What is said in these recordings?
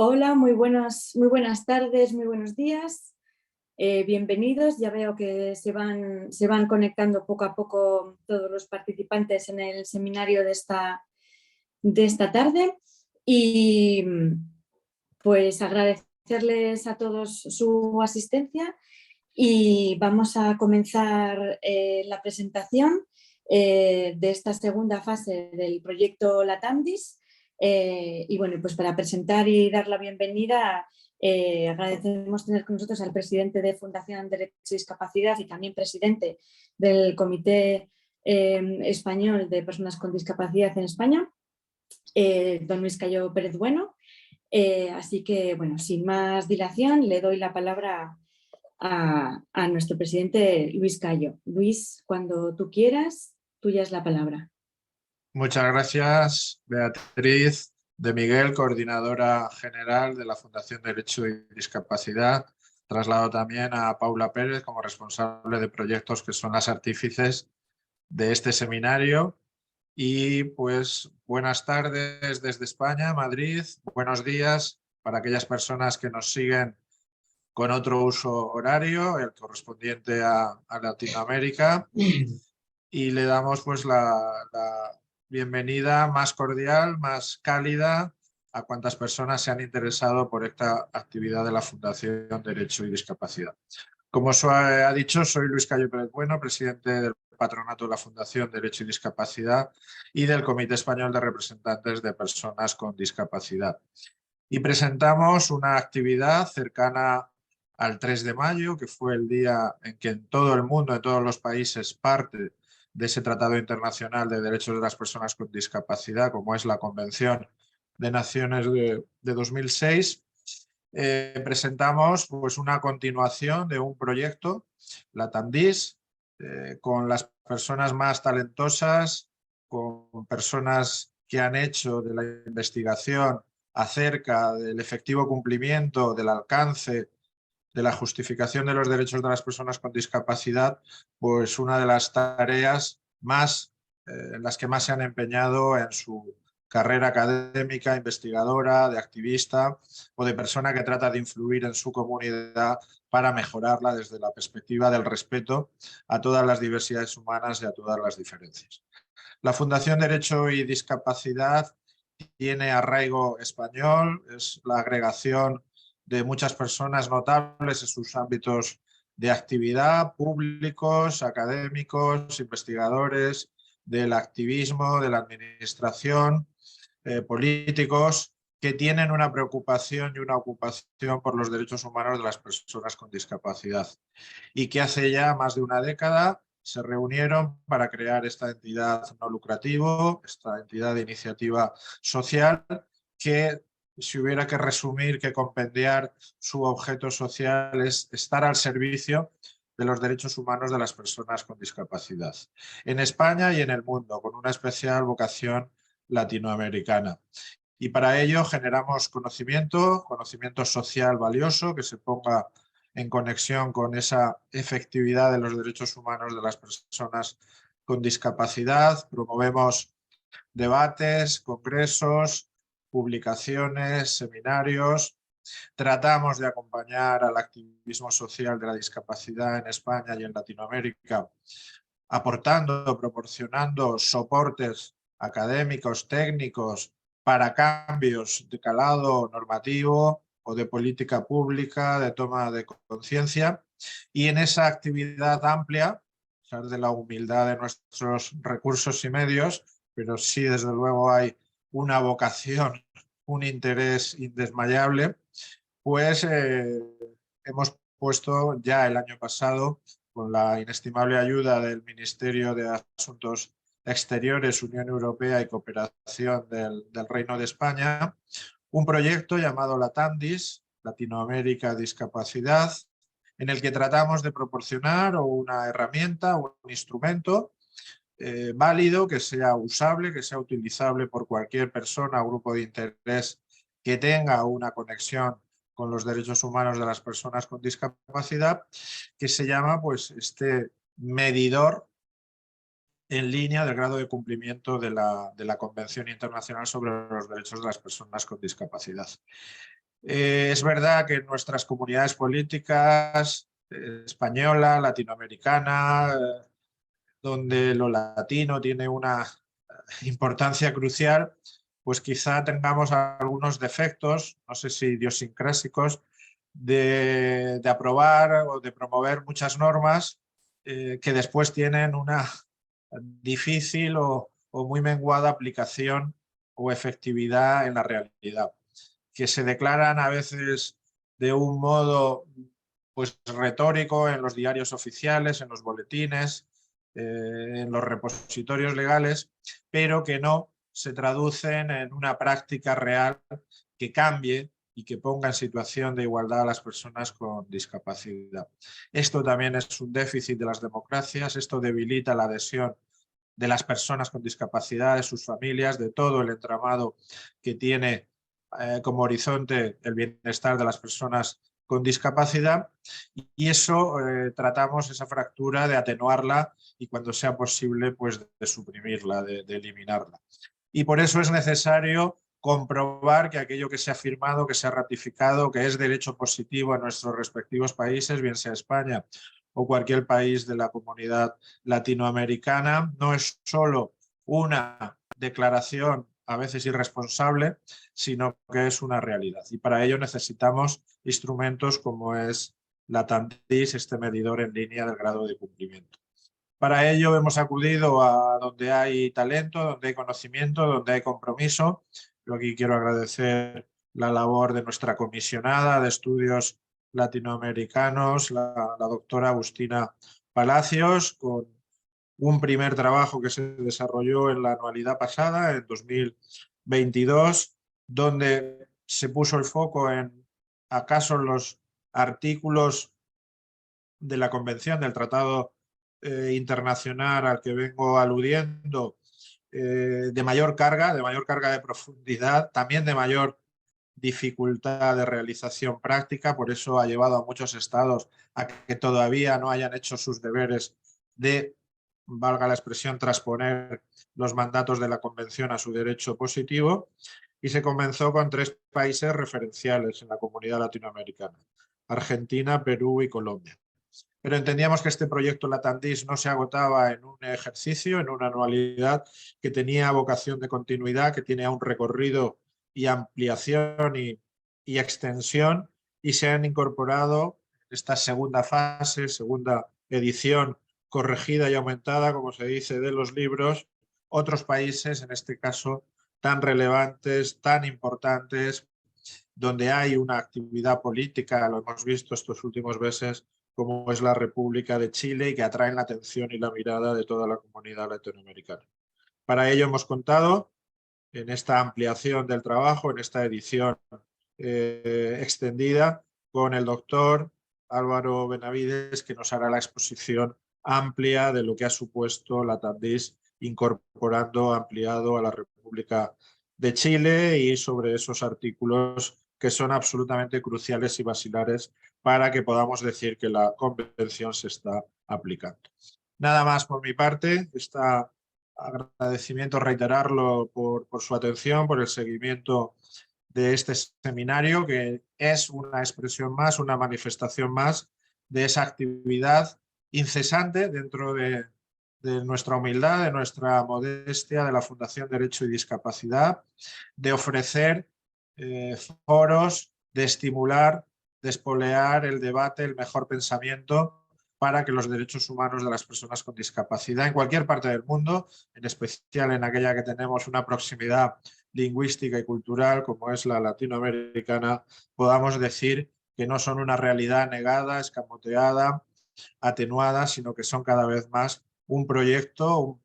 Hola, muy buenas tardes, muy buenos días. Bienvenidos. Ya veo que se van conectando poco a poco todos los participantes en el seminario de esta tarde. Y pues agradecerles a todos su asistencia y vamos a comenzar la presentación de esta segunda fase del proyecto Latandis. Y bueno, pues para presentar y dar la bienvenida, agradecemos tener con nosotros al presidente de Fundación Derecho y Discapacidad y también presidente del Comité Español de Personas con Discapacidad en España, don Luis Cayo Pérez Bueno. Así que, bueno, sin más dilación, le doy la palabra a nuestro presidente Luis Cayo. Luis, cuando tú quieras, tuya es la palabra. Muchas gracias, Beatriz de Miguel, coordinadora general de la Fundación Derecho y Discapacidad. Traslado también a Paula Pérez como responsable de proyectos, que son las artífices de este seminario. Y pues buenas tardes desde España, Madrid. Buenos días para aquellas personas que nos siguen con otro uso horario, el correspondiente a Latinoamérica. Y le damos pues la bienvenida más cordial, más cálida a cuantas personas se han interesado por esta actividad de la Fundación Derecho y Discapacidad. Como os ha dicho, soy Luis Cayo Pérez Bueno, presidente del Patronato de la Fundación Derecho y Discapacidad y del Comité Español de Representantes de Personas con Discapacidad. Y presentamos una actividad cercana al 3 de mayo, que fue el día en que en todo el mundo, en todos los países, parte de ese Tratado Internacional de Derechos de las Personas con Discapacidad, como es la Convención de Naciones de 2006, presentamos pues, una continuación de un proyecto, Latandis, con las personas más talentosas, con personas que han hecho de la investigación acerca del efectivo cumplimiento, del alcance, de la justificación de los derechos de las personas con discapacidad, pues una de las tareas más en las que más se han empeñado en su carrera académica, investigadora, de activista o de persona que trata de influir en su comunidad para mejorarla desde la perspectiva del respeto a todas las diversidades humanas y a todas las diferencias. La Fundación Derecho y Discapacidad tiene arraigo español, es la agregación de muchas personas notables en sus ámbitos de actividad, públicos, académicos, investigadores, del activismo, de la administración, políticos, que tienen una preocupación y una ocupación por los derechos humanos de las personas con discapacidad y que hace ya más de una década se reunieron para crear esta entidad no lucrativo, esta entidad de iniciativa social que, si hubiera que resumir, que compendiar, su objeto social es estar al servicio de los derechos humanos de las personas con discapacidad en España y en el mundo, con una especial vocación latinoamericana. Y para ello generamos conocimiento social valioso que se ponga en conexión con esa efectividad de los derechos humanos de las personas con discapacidad. Promovemos debates, congresos, publicaciones, seminarios. Tratamos de acompañar al activismo social de la discapacidad en España y en Latinoamérica, aportando, proporcionando soportes académicos, técnicos, para cambios de calado normativo o de política pública, de toma de conciencia. Y en esa actividad amplia, a pesar de la humildad de nuestros recursos y medios, pero sí desde luego hay una vocación, un interés indesmayable, pues hemos puesto ya el año pasado, con la inestimable ayuda del Ministerio de Asuntos Exteriores, Unión Europea y Cooperación del Reino de España, un proyecto llamado Latandis, Latinoamérica Discapacidad, en el que tratamos de proporcionar una herramienta, un instrumento válido, que sea usable, que sea utilizable por cualquier persona o grupo de interés que tenga una conexión con los derechos humanos de las personas con discapacidad, que se llama pues este medidor en línea del grado de cumplimiento de la Convención Internacional sobre los Derechos de las Personas con Discapacidad. Es verdad que en nuestras comunidades políticas, española, latinoamericana, donde lo latino tiene una importancia crucial, pues quizá tengamos algunos defectos, no sé si idiosincrásicos, de aprobar o de promover muchas normas que después tienen una difícil o muy menguada aplicación o efectividad en la realidad, que se declaran a veces de un modo pues retórico en los diarios oficiales, en los boletines, en los repositorios legales, pero que no se traducen en una práctica real que cambie y que ponga en situación de igualdad a las personas con discapacidad. Esto también es un déficit de las democracias, esto debilita la adhesión de las personas con discapacidad, de sus familias, de todo el entramado que tiene como horizonte el bienestar de las personas con discapacidad, y eso tratamos esa fractura de atenuarla y cuando sea posible pues de suprimirla, de eliminarla. Y por eso es necesario comprobar que aquello que se ha firmado, que se ha ratificado, que es derecho positivo en nuestros respectivos países, bien sea España o cualquier país de la comunidad latinoamericana, no es solo una declaración a veces irresponsable, sino que es una realidad. Y para ello necesitamos instrumentos como es la TANDIS, este medidor en línea del grado de cumplimiento. Para ello hemos acudido a donde hay talento, donde hay conocimiento, donde hay compromiso. Yo aquí quiero agradecer la labor de nuestra comisionada de estudios latinoamericanos, la doctora Agustina Palacios, con un primer trabajo que se desarrolló en la anualidad pasada, en 2022, donde se puso el foco en acaso los artículos de la Convención del Tratado Internacional al que vengo aludiendo, de mayor carga de profundidad, también de mayor dificultad de realización práctica, por eso ha llevado a muchos estados a que todavía no hayan hecho sus deberes de, valga la expresión, transponer los mandatos de la Convención a su derecho positivo, y se comenzó con 3 países referenciales en la comunidad latinoamericana: Argentina, Perú y Colombia. Pero entendíamos que este proyecto Latandis no se agotaba en un ejercicio, en una anualidad, que tenía vocación de continuidad, que tiene un recorrido y ampliación y extensión, y se han incorporado esta segunda fase, segunda edición corregida y aumentada, como se dice, de los libros, otros países, en este caso, tan relevantes, tan importantes, donde hay una actividad política, lo hemos visto estos últimos meses, como es la República de Chile, y que atraen la atención y la mirada de toda la comunidad latinoamericana. Para ello hemos contado en esta ampliación del trabajo, en esta edición extendida, con el doctor Álvaro Benavides, que nos hará la exposición amplia de lo que ha supuesto la TANDIS, incorporando, ampliado a la República de Chile, y sobre esos artículos que son absolutamente cruciales y basilares para que podamos decir que la Convención se está aplicando. Nada más por mi parte. Está agradecimiento, reiterarlo por su atención, por el seguimiento de este seminario, que es una expresión más, una manifestación más de esa actividad incesante dentro de nuestra humildad, de nuestra modestia, de la Fundación Derecho y Discapacidad, de ofrecer foros, de estimular, de espolear el debate, el mejor pensamiento, para que los derechos humanos de las personas con discapacidad en cualquier parte del mundo, en especial en aquella que tenemos una proximidad lingüística y cultural como es la latinoamericana, podamos decir que no son una realidad negada, escamoteada, atenuada, sino que son cada vez más un proyecto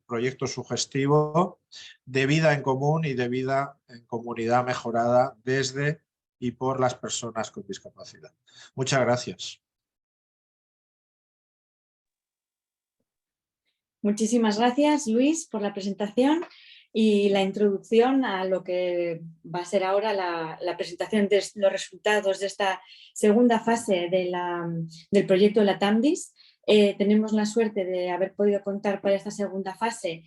sugestivo de vida en común y de vida en comunidad mejorada desde y por las personas con discapacidad. Muchas gracias. Muchísimas gracias, Luis, por la presentación y la introducción a lo que va a ser ahora la presentación de los resultados de esta segunda fase del proyecto LATAMDIS. Tenemos la suerte de haber podido contar para esta segunda fase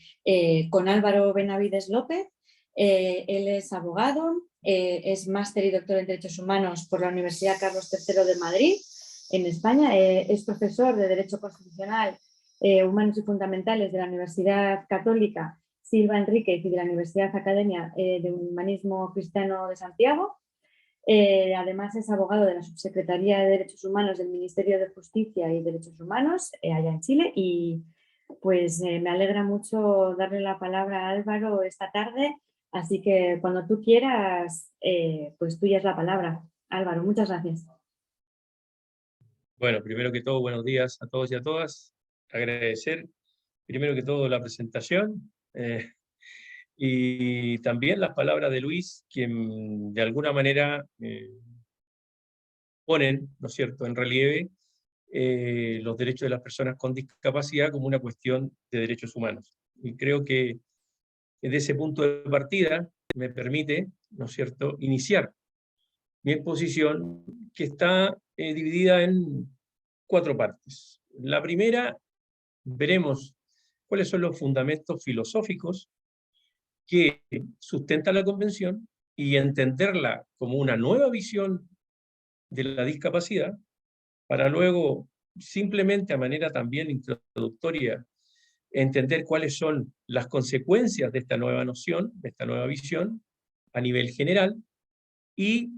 con Álvaro Benavides López, Él es abogado, es máster y doctor en Derechos Humanos por la Universidad Carlos III de Madrid, en España. Es profesor de Derecho Constitucional, Humanos y Fundamentales de la Universidad Católica Silva Enríquez y de la Universidad Academia de Humanismo Cristiano de Santiago. Además es abogado de la Subsecretaría de Derechos Humanos del Ministerio de Justicia y Derechos Humanos allá en Chile, y pues me alegra mucho darle la palabra a Álvaro esta tarde, así que cuando tú quieras, pues tuya es la palabra. Álvaro, muchas gracias. Bueno, primero que todo, buenos días a todos y a todas. Agradecer primero que todo la presentación y también las palabras de Luis, quien de alguna manera ponen, ¿no es cierto?, en relieve los derechos de las personas con discapacidad como una cuestión de derechos humanos. Y creo que desde ese punto de partida me permite, ¿no es cierto?, iniciar mi exposición, que está dividida en 4 partes. La primera, veremos cuáles son los fundamentos filosóficos que sustentan la Convención y entenderla como una nueva visión de la discapacidad, para luego, simplemente a manera también introductoria, entender cuáles son las consecuencias de esta nueva noción, de esta nueva visión, a nivel general, y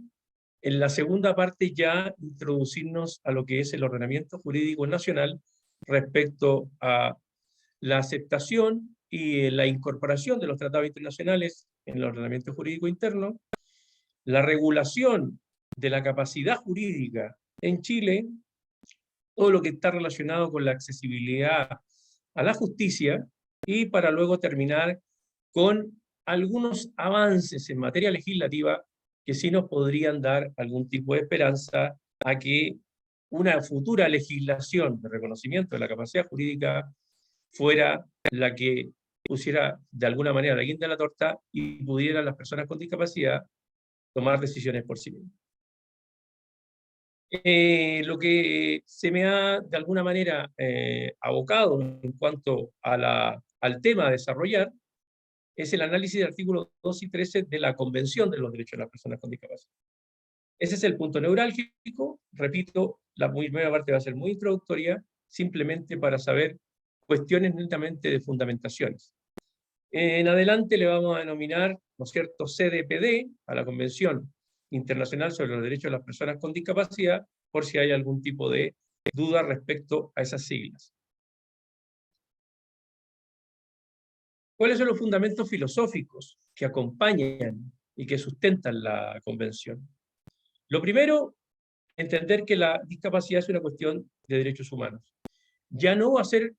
en la segunda parte ya introducirnos a lo que es el ordenamiento jurídico nacional respecto a la aceptación y la incorporación de los tratados internacionales en el ordenamiento jurídico interno, la regulación de la capacidad jurídica en Chile, todo lo que está relacionado con la accesibilidad a la justicia, y para luego terminar con algunos avances en materia legislativa que sí nos podrían dar algún tipo de esperanza a que una futura legislación de reconocimiento de la capacidad jurídica fuera la que pusiera de alguna manera la guinda de la torta y pudieran las personas con discapacidad tomar decisiones por sí mismas. Lo que se me ha de alguna manera abocado en cuanto a al tema a desarrollar es el análisis del artículo 2 y 13 de la Convención de los Derechos de las Personas con Discapacidad. Ese es el punto neurálgico. Repito, la primera parte va a ser muy introductoria, simplemente para saber cuestiones netamente de fundamentaciones. En adelante le vamos a denominar, ¿no es cierto?, CDPD, a la Convención Internacional sobre los Derechos de las Personas con Discapacidad, por si hay algún tipo de duda respecto a esas siglas. ¿Cuáles son los fundamentos filosóficos que acompañan y que sustentan la Convención? Lo primero, entender que la discapacidad es una cuestión de derechos humanos. Ya no va a ser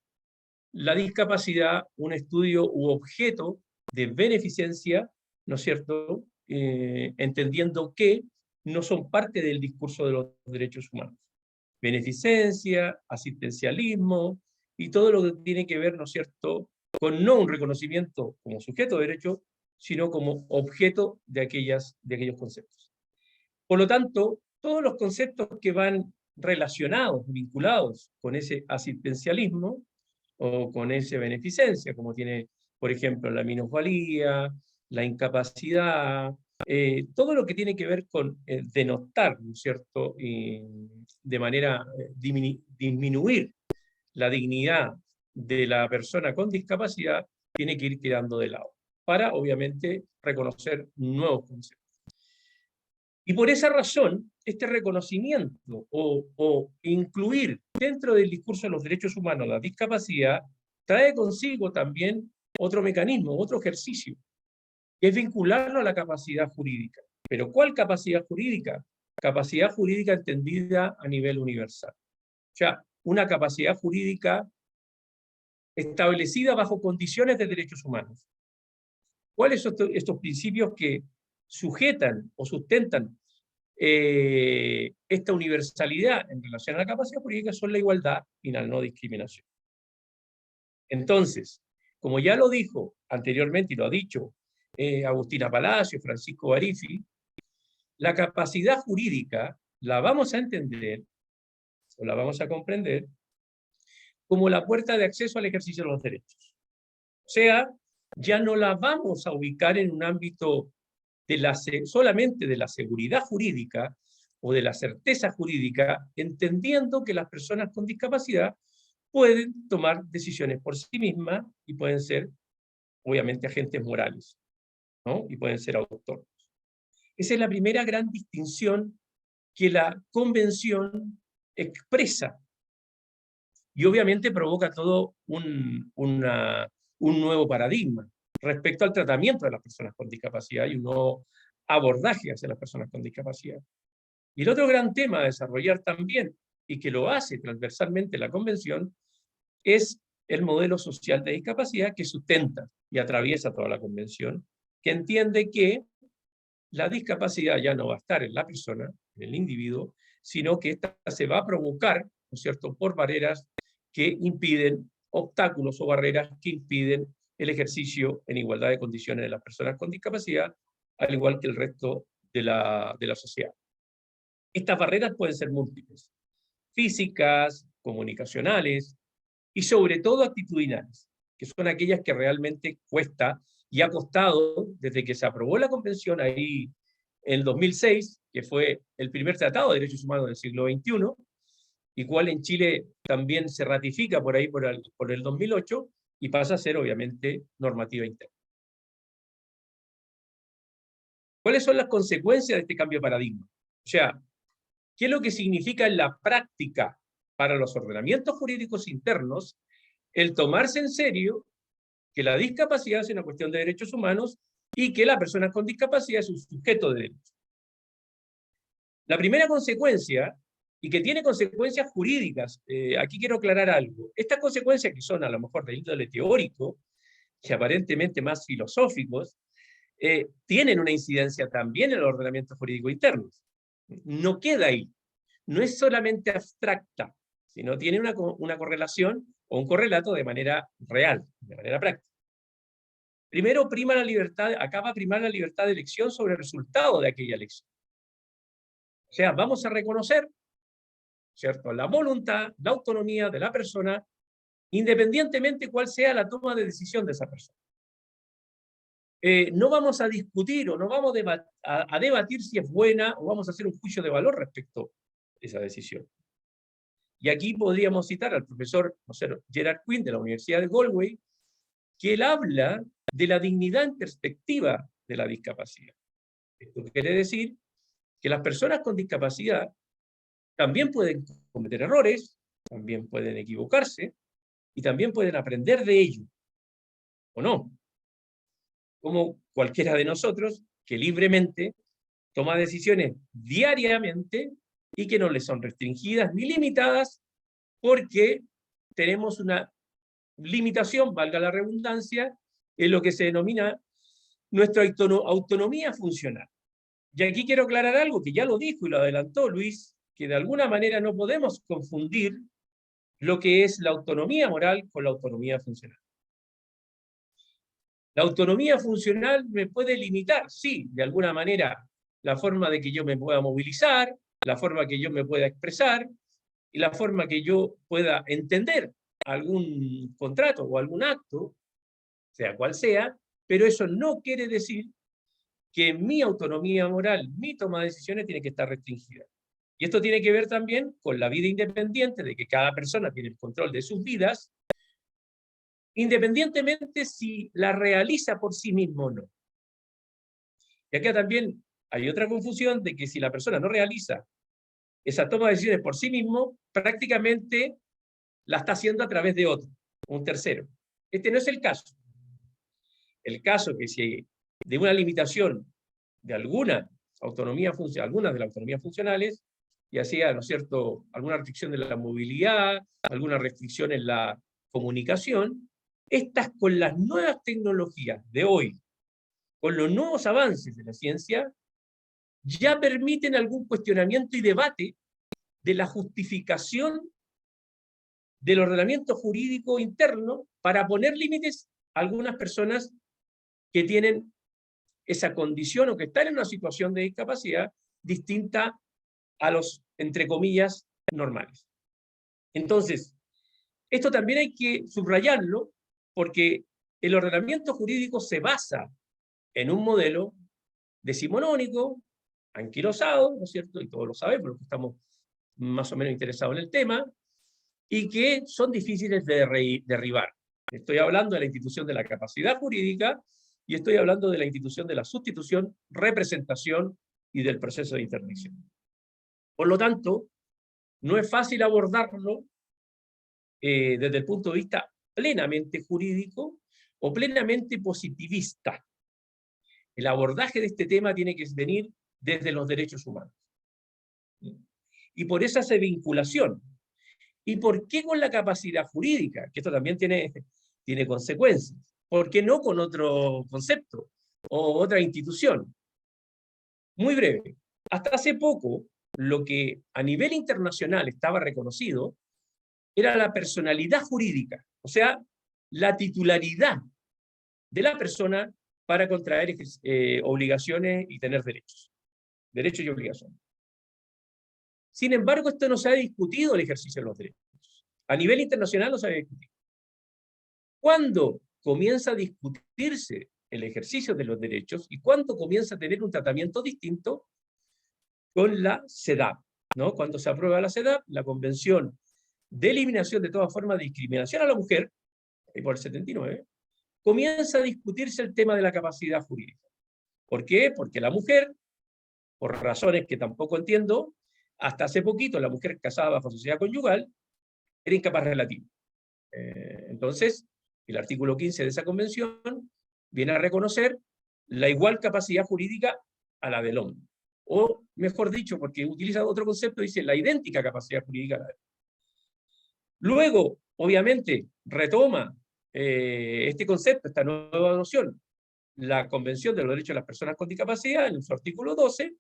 la discapacidad un estudio u objeto de beneficencia, ¿no es cierto?, entendiendo que no son parte del discurso de los derechos humanos. Beneficencia, asistencialismo y todo lo que tiene que ver, ¿no es cierto?, con no un reconocimiento como sujeto de derecho, sino como objeto de aquellos conceptos. Por lo tanto, todos los conceptos que van relacionados, vinculados con ese asistencialismo o con esa beneficencia, como tiene, por ejemplo, la minusvalía, la incapacidad, todo lo que tiene que ver con denotar, ¿no es cierto?, y de manera disminuir la dignidad de la persona con discapacidad, tiene que ir quedando de lado, para obviamente reconocer nuevos conceptos. Y por esa razón, este reconocimiento o incluir dentro del discurso de los derechos humanos la discapacidad trae consigo también otro mecanismo, otro ejercicio, que es vincularlo a la capacidad jurídica. ¿Pero cuál capacidad jurídica? Capacidad jurídica entendida a nivel universal. O sea, una capacidad jurídica establecida bajo condiciones de derechos humanos. ¿Cuáles son estos principios que sujetan o sustentan esta universalidad en relación a la capacidad jurídica? Son la igualdad y la no discriminación. Entonces, como ya lo dijo anteriormente y lo ha dicho Agustina Palacio, Francisco Barifi, la capacidad jurídica la vamos a entender o la vamos a comprender como la puerta de acceso al ejercicio de los derechos. O sea, ya no la vamos a ubicar en un ámbito solamente de la seguridad jurídica o de la certeza jurídica, entendiendo que las personas con discapacidad pueden tomar decisiones por sí mismas y pueden ser, obviamente, agentes morales, ¿no? Y pueden ser autónomos. Esa es la primera gran distinción que la Convención expresa. Y obviamente provoca todo un nuevo paradigma respecto al tratamiento de las personas con discapacidad y un nuevo abordaje hacia las personas con discapacidad. Y el otro gran tema a desarrollar también, y que lo hace transversalmente la Convención, es el modelo social de discapacidad que sustenta y atraviesa toda la Convención, que entiende que la discapacidad ya no va a estar en la persona, en el individuo, sino que esta se va a provocar, ¿no es cierto?, por barreras que impiden, obstáculos o barreras que impiden el ejercicio en igualdad de condiciones de las personas con discapacidad, al igual que el resto de la sociedad. Estas barreras pueden ser múltiples: físicas, comunicacionales y sobre todo actitudinales, que son aquellas que realmente cuesta y ha costado desde que se aprobó la Convención ahí en 2006, que fue el primer tratado de derechos humanos del siglo XXI, y cual en Chile también se ratifica por ahí por el 2008 y pasa a ser obviamente normativa interna. ¿Cuáles son las consecuencias de este cambio de paradigma? O sea, ¿qué es lo que significa en la práctica para los ordenamientos jurídicos internos el tomarse en serio que la discapacidad es una cuestión de derechos humanos y que la persona con discapacidad es un sujeto de derechos? La primera consecuencia, y que tiene consecuencias jurídicas, aquí quiero aclarar algo. Estas consecuencias, que son a lo mejor de índole teórico y aparentemente más filosóficos, tienen una incidencia también en el ordenamiento jurídico interno. No queda ahí. No es solamente abstracta, sino tiene una correlación o un correlato de manera real, de manera práctica. Primero, acaba primar la libertad de elección sobre el resultado de aquella elección. O sea, vamos a reconocer, ¿cierto?, la voluntad, la autonomía de la persona, independientemente cuál sea la toma de decisión de esa persona. No vamos a discutir o no vamos a debatir si es buena o vamos a hacer un juicio de valor respecto a esa decisión. Y aquí podríamos citar al profesor, no sé, Gerard Quinn de la Universidad de Galway, que él habla de la dignidad en perspectiva de la discapacidad. Esto quiere decir que las personas con discapacidad también pueden cometer errores, también pueden equivocarse y también pueden aprender de ello, ¿o no? Como cualquiera de nosotros que libremente toma decisiones diariamente y que no les son restringidas ni limitadas porque tenemos una limitación, valga la redundancia, en lo que se denomina nuestra autonomía funcional. Y aquí quiero aclarar algo que ya lo dijo y lo adelantó Luis, que de alguna manera no podemos confundir lo que es la autonomía moral con la autonomía funcional. La autonomía funcional me puede limitar, sí, de alguna manera, la forma de que yo me pueda movilizar, la forma que yo me pueda expresar, y la forma que yo pueda entender algún contrato o algún acto, sea cual sea, pero eso no quiere decir que mi autonomía moral, mi toma de decisiones tiene que estar restringida. Y esto tiene que ver también con la vida independiente, de que cada persona tiene el control de sus vidas, independientemente si la realiza por sí mismo o no. Y acá también hay otra confusión de que si la persona no realiza esa toma de decisiones por sí mismo, prácticamente la está haciendo a través de otro, un tercero. Este no es el caso. El caso que si de una limitación de algunas de las autonomías funcionales, ya sea, ¿no es cierto?, alguna restricción de la movilidad, alguna restricción en la comunicación, estas con las nuevas tecnologías de hoy, con los nuevos avances de la ciencia, ya permiten algún cuestionamiento y debate de la justificación del ordenamiento jurídico interno para poner límites a algunas personas que tienen esa condición o que están en una situación de discapacidad distinta a los, entre comillas, normales. Entonces, esto también hay que subrayarlo porque el ordenamiento jurídico se basa en un modelo decimonónico, anquilosado, ¿no es cierto? Y todos lo sabemos, los que estamos más o menos interesados en el tema, y que son difíciles de derribar. Estoy hablando de la institución de la capacidad jurídica y estoy hablando de la institución de la sustitución, representación y del proceso de interdicción. Por lo tanto, no es fácil abordarlo desde el punto de vista plenamente jurídico o plenamente positivista. El abordaje de este tema tiene que venir desde los derechos humanos. Y por esa vinculación. ¿Y por qué con la capacidad jurídica? Que esto también tiene consecuencias. ¿Por qué no con otro concepto o otra institución? Muy breve. Hasta hace poco, lo que a nivel internacional estaba reconocido era la personalidad jurídica, o sea, la titularidad de la persona para contraer obligaciones y tener derechos y obligaciones. Sin embargo, esto no se ha discutido el ejercicio de los derechos. A nivel internacional no se ha discutido. ¿Cuándo comienza a discutirse el ejercicio de los derechos y cuándo comienza a tener un tratamiento distinto? Con la CEDAW, ¿no? Cuando se aprueba la CEDAW, la Convención de Eliminación de toda forma de discriminación a la mujer, ahí por el 79, comienza a discutirse el tema de la capacidad jurídica. ¿Por qué? Porque la mujer, por razones que tampoco entiendo, hasta hace poquito la mujer casada bajo sociedad conyugal era incapaz relativa. Entonces, el artículo 15 de esa convención viene a reconocer la igual capacidad jurídica a la del hombre. O, mejor dicho, porque utiliza otro concepto, dice la idéntica capacidad jurídica a la del hombre. Luego, obviamente, retoma este concepto, esta nueva noción, la Convención de los Derechos de las Personas con Discapacidad, en su artículo 12,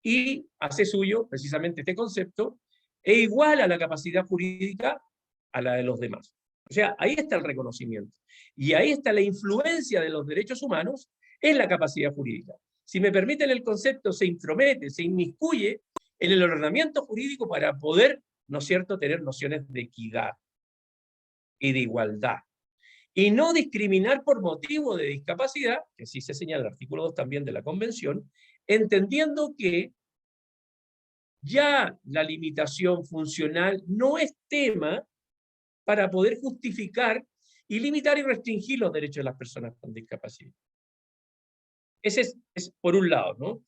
y hace suyo precisamente este concepto, e igual a la capacidad jurídica a la de los demás. O sea, ahí está el reconocimiento. Y ahí está la influencia de los derechos humanos en la capacidad jurídica. Si me permiten el concepto, se intromete, se inmiscuye en el ordenamiento jurídico para poder, ¿no es cierto?, tener nociones de equidad y de igualdad. Y no discriminar por motivo de discapacidad, que sí se señala en el artículo 2 también de la Convención, entendiendo que ya la limitación funcional no es tema para poder justificar y limitar y restringir los derechos de las personas con discapacidad. Ese es por un lado, ¿no?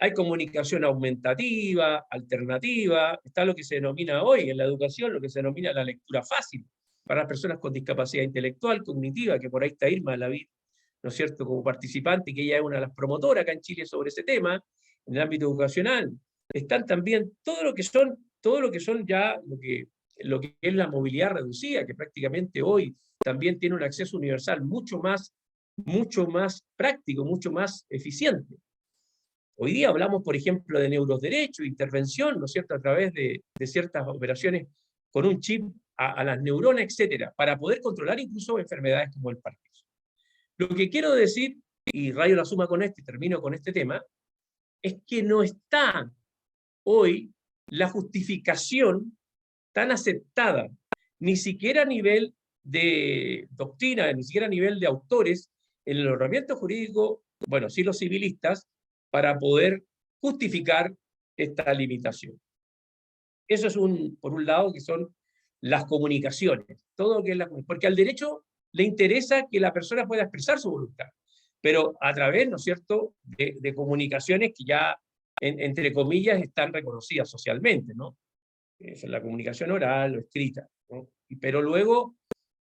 Hay comunicación aumentativa, alternativa, está lo que se denomina hoy en la educación, lo que se denomina la lectura fácil, para las personas con discapacidad intelectual, cognitiva, que por ahí está Irma Lavid, ¿no es cierto?, como participante, que ella es una de las promotoras acá en Chile sobre ese tema, en el ámbito educacional. Están también todo lo que son ya lo que es la movilidad reducida, que prácticamente hoy también tiene un acceso universal mucho más práctico, mucho más eficiente. Hoy día hablamos, por ejemplo, de neuroderecho, intervención, ¿no es cierto?, a través de ciertas operaciones con un chip a las neuronas, etcétera, para poder controlar incluso enfermedades como el Parkinson. Lo que quiero decir, y rayo la suma con esto y termino con este tema, es que no está hoy la justificación tan aceptada, ni siquiera a nivel de doctrina, ni siquiera a nivel de autores, en el ordenamiento jurídico, bueno, sí los civilistas, para poder justificar esta limitación. Eso es por un lado, que son las comunicaciones, todo lo que es porque al derecho le interesa que la persona pueda expresar su voluntad, pero a través, ¿no es cierto?, de comunicaciones que ya, entre comillas, están reconocidas socialmente, ¿no? Es la comunicación oral o escrita, ¿no? Pero luego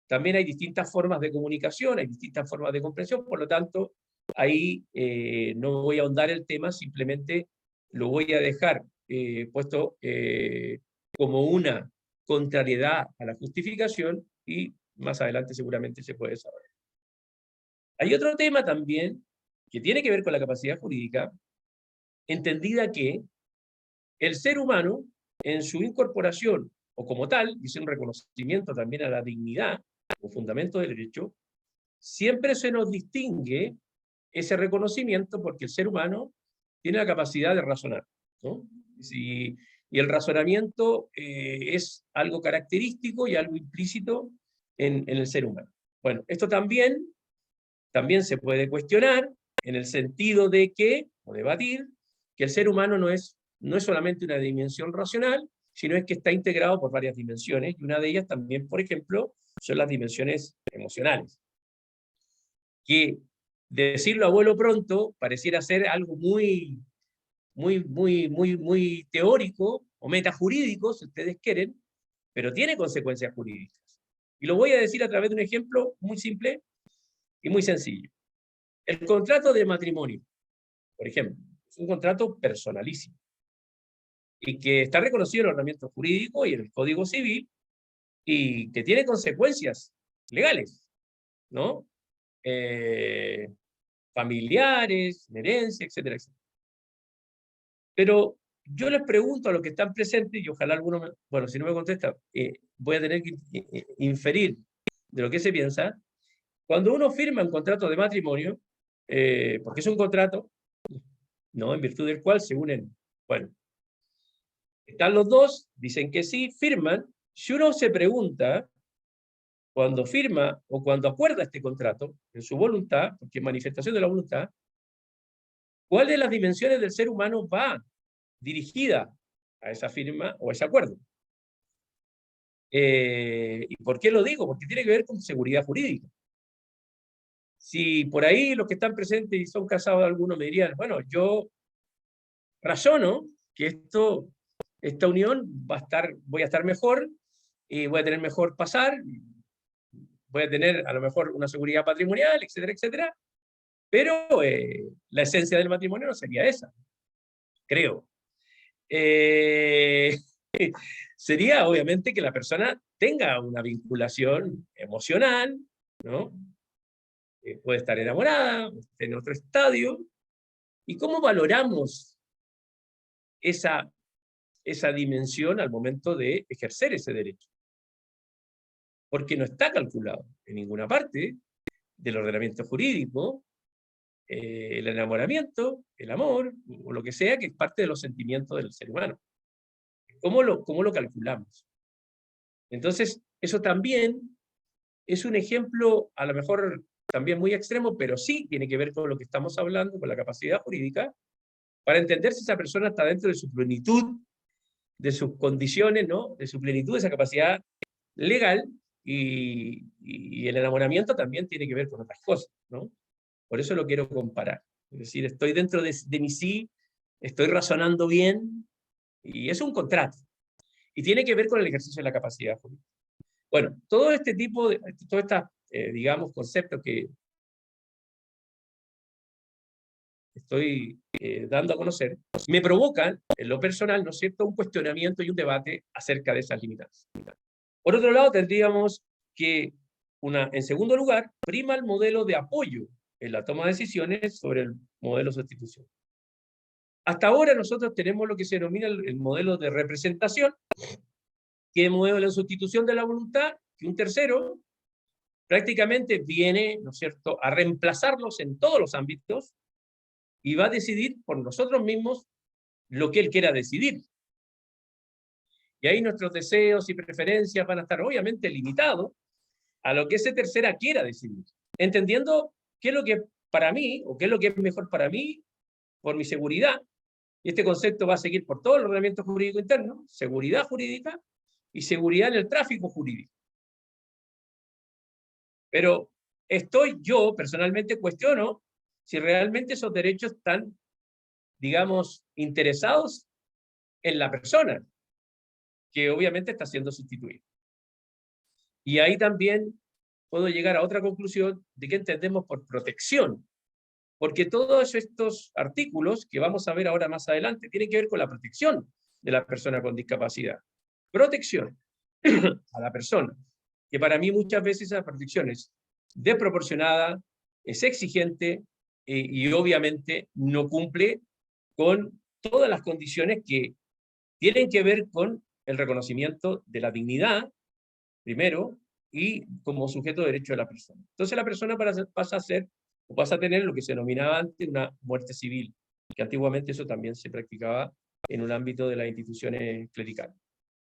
también hay distintas formas de comunicación, hay distintas formas de comprensión, por lo tanto, ahí no voy a ahondar el tema, simplemente lo voy a dejar puesto como una contrariedad a la justificación y más adelante seguramente se puede saber. Hay otro tema también que tiene que ver con la capacidad jurídica, entendida que el ser humano, en su incorporación, o como tal, dice un reconocimiento también a la dignidad, como fundamento del derecho, siempre se nos distingue ese reconocimiento porque el ser humano tiene la capacidad de razonar, ¿no? Y el razonamiento es algo característico y algo implícito en el ser humano. Bueno, esto también se puede cuestionar en el sentido de que, o debatir, que el ser humano no es solamente una dimensión racional, sino es que está integrado por varias dimensiones, y una de ellas también, por ejemplo, son las dimensiones emocionales. Que decirlo a vuelo pronto pareciera ser algo muy teórico o metajurídico, si ustedes quieren, pero tiene consecuencias jurídicas. Y lo voy a decir a través de un ejemplo muy simple y muy sencillo. El contrato de matrimonio, por ejemplo, es un contrato personalísimo y que está reconocido en el ordenamiento jurídico y en el Código Civil y que tiene consecuencias legales, ¿no? Familiares, herencia, etcétera, etcétera. Pero yo les pregunto a los que están presentes, y ojalá alguno, bueno, si no me contesta, voy a tener que inferir de lo que se piensa. Cuando uno firma un contrato de matrimonio, porque es un contrato, ¿no?, en virtud del cual se unen, bueno, están los dos, dicen que sí, firman. Si uno se pregunta, cuando firma o cuando acuerda este contrato, en su voluntad, porque es manifestación de la voluntad, ¿cuál de las dimensiones del ser humano va dirigida a esa firma o a ese acuerdo? ¿Y por qué lo digo? Porque tiene que ver con seguridad jurídica. Si por ahí los que están presentes y son casados algunos me dirían, bueno, yo razono que esta unión voy a estar mejor y voy a tener mejor pasar, voy a tener a lo mejor una seguridad patrimonial, etcétera, etcétera, pero la esencia del matrimonio no sería esa, creo. Sería obviamente que la persona tenga una vinculación emocional, ¿no? Puede estar enamorada, en otro estadio. ¿Y cómo valoramos esa dimensión al momento de ejercer ese derecho? Porque no está calculado en ninguna parte del ordenamiento jurídico el enamoramiento, el amor, o lo que sea, que es parte de los sentimientos del ser humano. ¿Cómo lo calculamos? Entonces, eso también es un ejemplo, a lo mejor también muy extremo, pero sí tiene que ver con lo que estamos hablando, con la capacidad jurídica, para entender si esa persona está dentro de su plenitud, de sus condiciones, ¿no?, de su plenitud, de esa capacidad legal, y el enamoramiento también tiene que ver con otras cosas, ¿no? Por eso lo quiero comparar. Es decir, estoy dentro de mi sí, estoy razonando bien, y es un contrato. Y tiene que ver con el ejercicio de la capacidad jurídica. Bueno, todo este tipo de, todos estos, digamos, conceptos que estoy dando a conocer, me provocan, en lo personal, ¿no es cierto?, un cuestionamiento y un debate acerca de esas limitaciones. Por otro lado, tendríamos que, en segundo lugar, prima el modelo de apoyo en la toma de decisiones sobre el modelo de sustitución. Hasta ahora nosotros tenemos lo que se denomina el modelo de representación, que es modelo de sustitución de la voluntad, que un tercero prácticamente viene, ¿no es cierto?, a reemplazarlos en todos los ámbitos y va a decidir por nosotros mismos lo que él quiera decidir. Y ahí nuestros deseos y preferencias van a estar obviamente limitados a lo que ese tercera quiera decidir, entendiendo qué es lo que para mí, o qué es lo que es mejor para mí, por mi seguridad. Y este concepto va a seguir por todo el ordenamiento jurídico interno: seguridad jurídica y seguridad en el tráfico jurídico. Pero yo personalmente cuestiono si realmente esos derechos están, digamos, interesados en la persona, que obviamente está siendo sustituida. Y ahí también puedo llegar a otra conclusión de qué entendemos por protección, porque todos estos artículos que vamos a ver ahora más adelante tienen que ver con la protección de la persona con discapacidad. Protección a la persona, que para mí muchas veces esa protección es desproporcionada, es exigente, y obviamente no cumple con todas las condiciones que tienen que ver con el reconocimiento de la dignidad, primero, y como sujeto de derecho de la persona. Entonces la persona pasa a tener lo que se denominaba antes una muerte civil, que antiguamente eso también se practicaba en un ámbito de las instituciones clericales.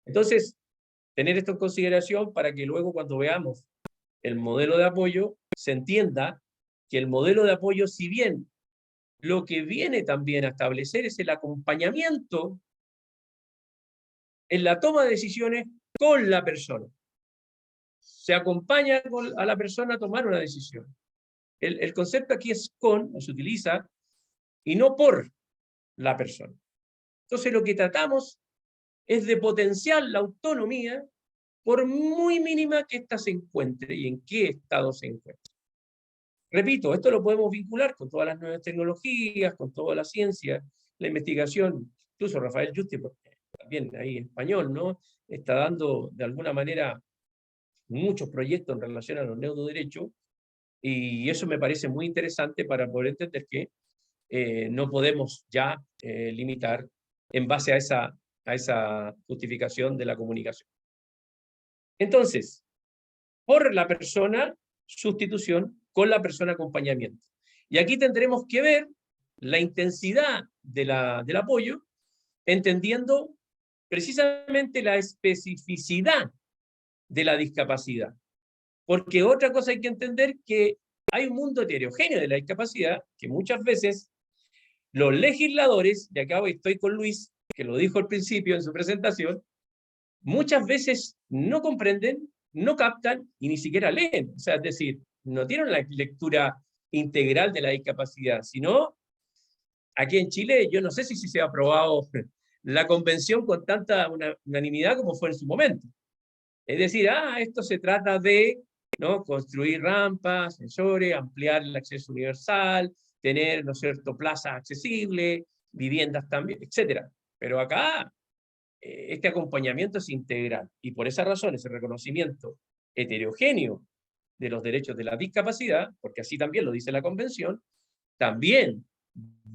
Entonces, tener esto en consideración para que luego, cuando veamos el modelo de apoyo, se entienda que el modelo de apoyo, si bien lo que viene también a establecer es el acompañamiento en la toma de decisiones con la persona. Se acompaña a la persona a tomar una decisión. El concepto aquí es con, o se utiliza, y no por la persona. Entonces lo que tratamos es de potenciar la autonomía por muy mínima que ésta se encuentre y en qué estado se encuentre. Repito, esto lo podemos vincular con todas las nuevas tecnologías, con toda la ciencia, la investigación. Incluso Rafael Yuste, también ahí español, ¿no?, está dando de alguna manera muchos proyectos en relación a los neuroderechos, y eso me parece muy interesante para poder entender que no podemos ya limitar en base a esa justificación de la comunicación. Entonces, por la persona, sustitución, con la persona, acompañamiento. Y aquí tendremos que ver la intensidad del apoyo, entendiendo precisamente la especificidad de la discapacidad. Porque otra cosa hay que entender, que hay un mundo heterogéneo de la discapacidad, que muchas veces los legisladores, y acá estoy con Luis, que lo dijo al principio en su presentación, muchas veces no comprenden, no captan y ni siquiera leen. O sea, es decir, no tienen la lectura integral de la discapacidad, sino aquí en Chile yo no sé si se ha aprobado la convención con tanta unanimidad como fue en su momento. Es decir, esto se trata de, ¿no?, construir rampas, sensores, ampliar el acceso universal, tener, ¿no es cierto?, plazas accesibles, viviendas también, etc. Pero acá este acompañamiento es integral, y por esa razón ese reconocimiento heterogéneo de los derechos de la discapacidad, porque así también lo dice la Convención, también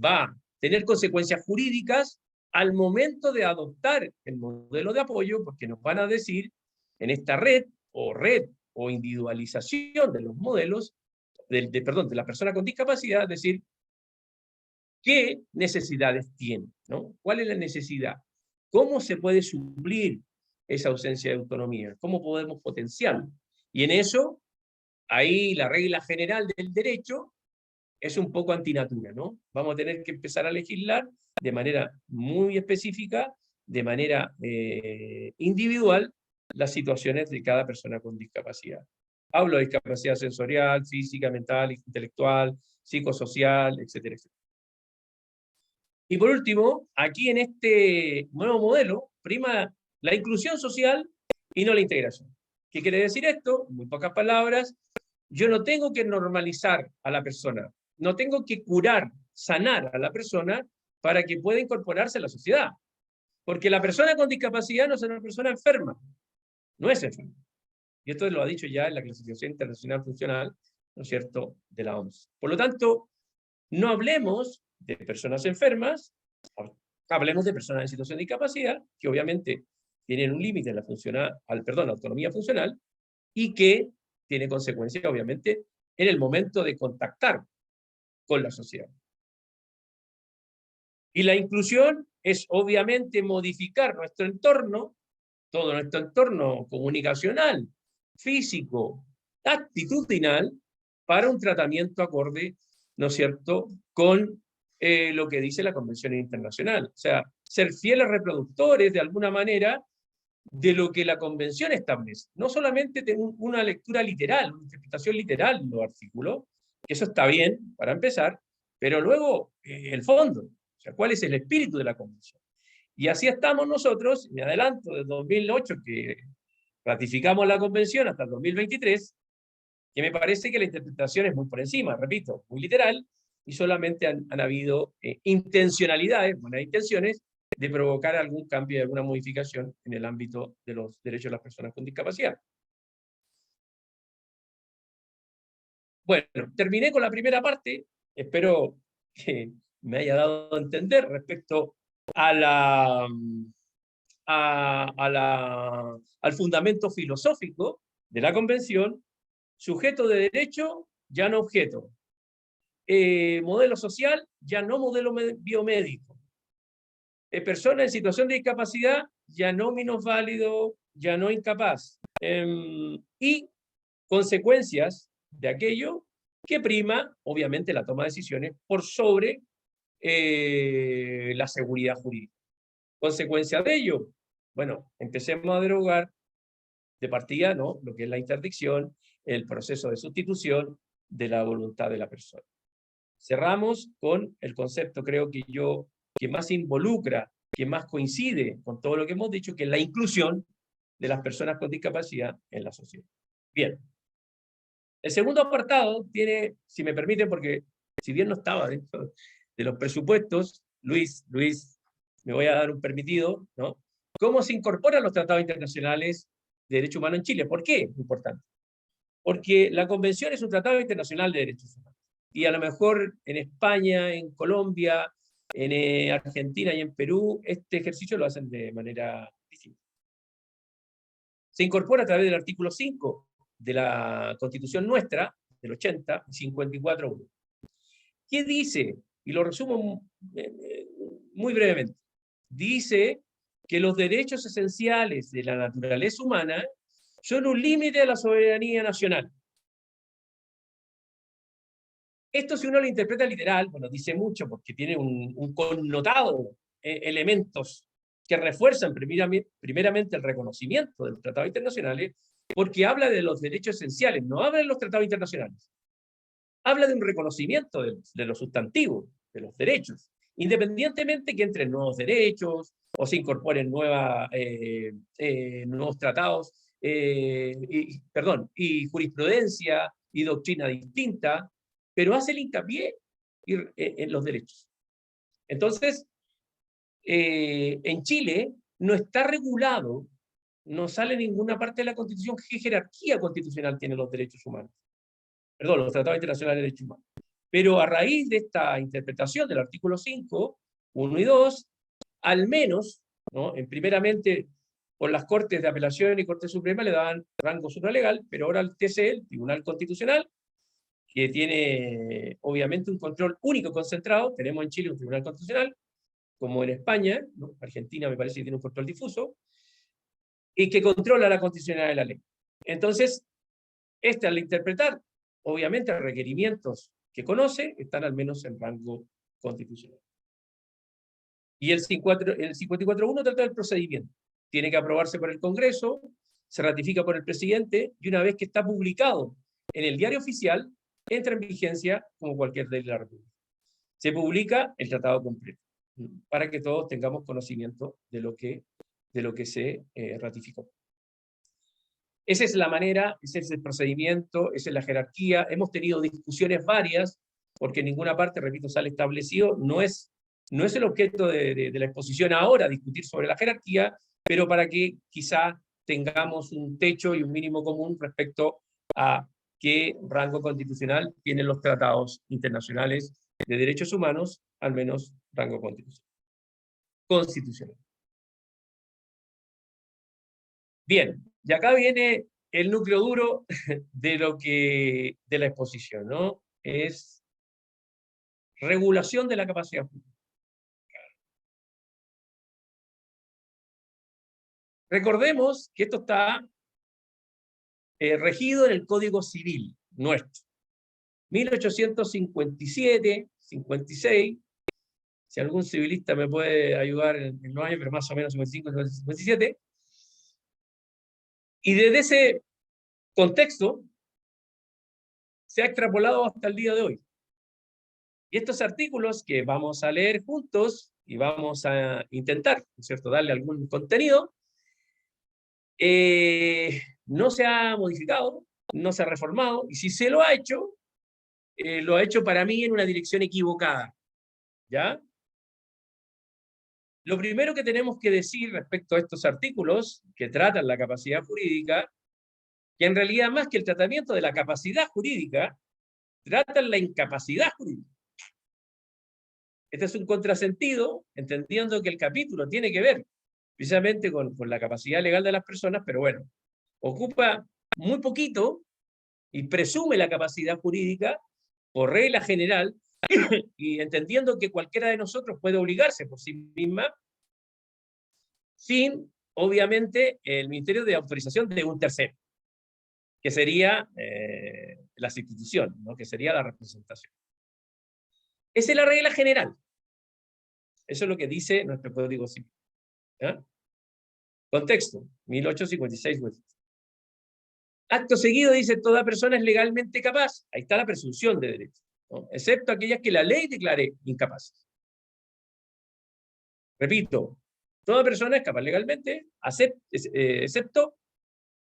va a tener consecuencias jurídicas al momento de adoptar el modelo de apoyo, porque nos van a decir en esta red o individualización de los modelos, de la persona con discapacidad, es decir, qué necesidades tiene, ¿no? ¿Cuál es la necesidad? ¿Cómo se puede suplir esa ausencia de autonomía? ¿Cómo podemos potenciarlo? Y en eso, ahí la regla general del derecho es un poco antinatura, ¿no? Vamos a tener que empezar a legislar de manera muy específica, de manera individual, las situaciones de cada persona con discapacidad. Hablo de discapacidad sensorial, física, mental, intelectual, psicosocial, etcétera, etcétera. Y por último, aquí en este nuevo modelo, prima la inclusión social y no la integración. ¿Qué quiere decir esto? En muy pocas palabras, yo no tengo que normalizar a la persona, no tengo que curar, sanar a la persona para que pueda incorporarse a la sociedad. Porque la persona con discapacidad no es una persona enferma, no es enferma. Y esto lo ha dicho ya en la clasificación internacional funcional, ¿no es cierto?, de la OMS. Por lo tanto, no hablemos de personas enfermas, hablemos de personas en situación de discapacidad, que obviamente tienen un límite en la autonomía funcional, y que tiene consecuencias, obviamente, en el momento de contactar con la sociedad. Y la inclusión es, obviamente, modificar nuestro entorno, todo nuestro entorno comunicacional, físico, actitudinal, para un tratamiento acorde, ¿no es cierto?, con lo que dice la Convención Internacional. O sea, ser fieles reproductores, de alguna manera, de lo que la Convención establece. No solamente tener una lectura literal, una interpretación literal de los artículos, que eso está bien, para empezar, pero luego el fondo, o sea, cuál es el espíritu de la Convención. Y así estamos nosotros, me adelanto, desde 2008, que ratificamos la Convención, hasta el 2023, que me parece que la interpretación es muy por encima, repito, muy literal, y solamente han habido intencionalidades, buenas intenciones, de provocar algún cambio, alguna modificación en el ámbito de los derechos de las personas con discapacidad. Bueno, terminé con la primera parte, espero que me haya dado a entender respecto a al fundamento filosófico de la Convención. Sujeto de derecho, ya no objeto. Modelo social, ya no modelo biomédico. Persona en situación de discapacidad, ya no minusválido, ya no incapaz. Y consecuencias de aquello que prima, obviamente, la toma de decisiones por sobre la seguridad jurídica. Consecuencia de ello, bueno, empecemos a derogar de partida, ¿no?, lo que es la interdicción, el proceso de sustitución de la voluntad de la persona. Cerramos con el concepto, creo que más involucra, que más coincide con todo lo que hemos dicho, que es la inclusión de las personas con discapacidad en la sociedad. Bien. El segundo apartado tiene, si me permiten, porque si bien no estaba dentro de los presupuestos, Luis, me voy a dar un permitido, ¿no? ¿Cómo se incorporan los tratados internacionales de derechos humanos en Chile? ¿Por qué es importante? Porque la Convención es un tratado internacional de derechos humanos. Y a lo mejor en España, en Colombia, en Argentina y en Perú, este ejercicio lo hacen de manera distinta. Se incorpora a través del artículo 5 de la Constitución nuestra, del 80, 54.1. ¿Qué dice? Y lo resumo muy brevemente. Dice que los derechos esenciales de la naturaleza humana son un límite a la soberanía nacional. Esto, si uno lo interpreta literal, bueno, dice mucho porque tiene un connotado, elementos que refuerzan primeramente el reconocimiento de los tratados internacionales, porque habla de los derechos esenciales, no habla de los tratados internacionales. Habla de un reconocimiento de los sustantivos, de los derechos, independientemente que entren nuevos derechos o se incorporen nuevos tratados, y jurisprudencia y doctrina distinta, pero hace el hincapié en los derechos. Entonces, en Chile no está regulado, no sale en ninguna parte de la Constitución qué jerarquía constitucional tienen los derechos humanos. Perdón, los tratados internacionales de derechos humanos. Pero a raíz de esta interpretación del artículo 5, 1 y 2, al menos, ¿no?, primeramente por las Cortes de Apelación y Corte Suprema le daban rango supralegal, pero ahora el TCE, el Tribunal Constitucional, que tiene obviamente un control único concentrado, tenemos en Chile un Tribunal Constitucional, como en España, ¿no? Argentina me parece que tiene un control difuso, y que controla la constitucionalidad de la ley. Entonces, al interpretar, obviamente, requerimientos que conoce, están al menos en rango constitucional. Y el 54.1 trata del procedimiento. Tiene que aprobarse por el Congreso, se ratifica por el presidente, y una vez que está publicado en el diario oficial, entra en vigencia como cualquier ley de la República. Se publica el tratado completo, para que todos tengamos conocimiento de lo que se ratificó. Esa es la manera, ese es el procedimiento, esa es la jerarquía. Hemos tenido discusiones varias, porque en ninguna parte, repito, sale establecido. No es el objeto de la exposición ahora discutir sobre la jerarquía, pero para que quizá tengamos un techo y un mínimo común respecto a qué rango constitucional tienen los tratados internacionales de derechos humanos, al menos rango constitucional. Bien, y acá viene el núcleo duro de la exposición, ¿no? Es regulación de la capacidad jurídica. Recordemos que esto está regido en el Código Civil nuestro. 1857, 56, si algún civilista me puede ayudar en los años, pero más o menos 55, 57. Y desde ese contexto se ha extrapolado hasta el día de hoy. Y estos artículos que vamos a leer juntos y vamos a intentar, ¿no es cierto?, darle algún contenido, no se ha modificado, no se ha reformado, y si se lo ha hecho para mí en una dirección equivocada, ¿ya? Lo primero que tenemos que decir respecto a estos artículos que tratan la capacidad jurídica, que en realidad más que el tratamiento de la capacidad jurídica, tratan la incapacidad jurídica. Este es un contrasentido, entendiendo que el capítulo tiene que ver precisamente con la capacidad legal de las personas, pero bueno, ocupa muy poquito y presume la capacidad jurídica por regla general, y entendiendo que cualquiera de nosotros puede obligarse por sí misma, sin, obviamente, el ministerio de autorización de un tercero. que sería las instituciones, ¿no? Que sería la representación. Esa es la regla general. Eso es lo que dice nuestro Código Civil. ¿Ya? Contexto, 1856. Acto seguido dice, toda persona es legalmente capaz. Ahí está la presunción de derecho, ¿no? Excepto aquellas que la ley declare incapaces. Repito, toda persona es capaz legalmente, excepto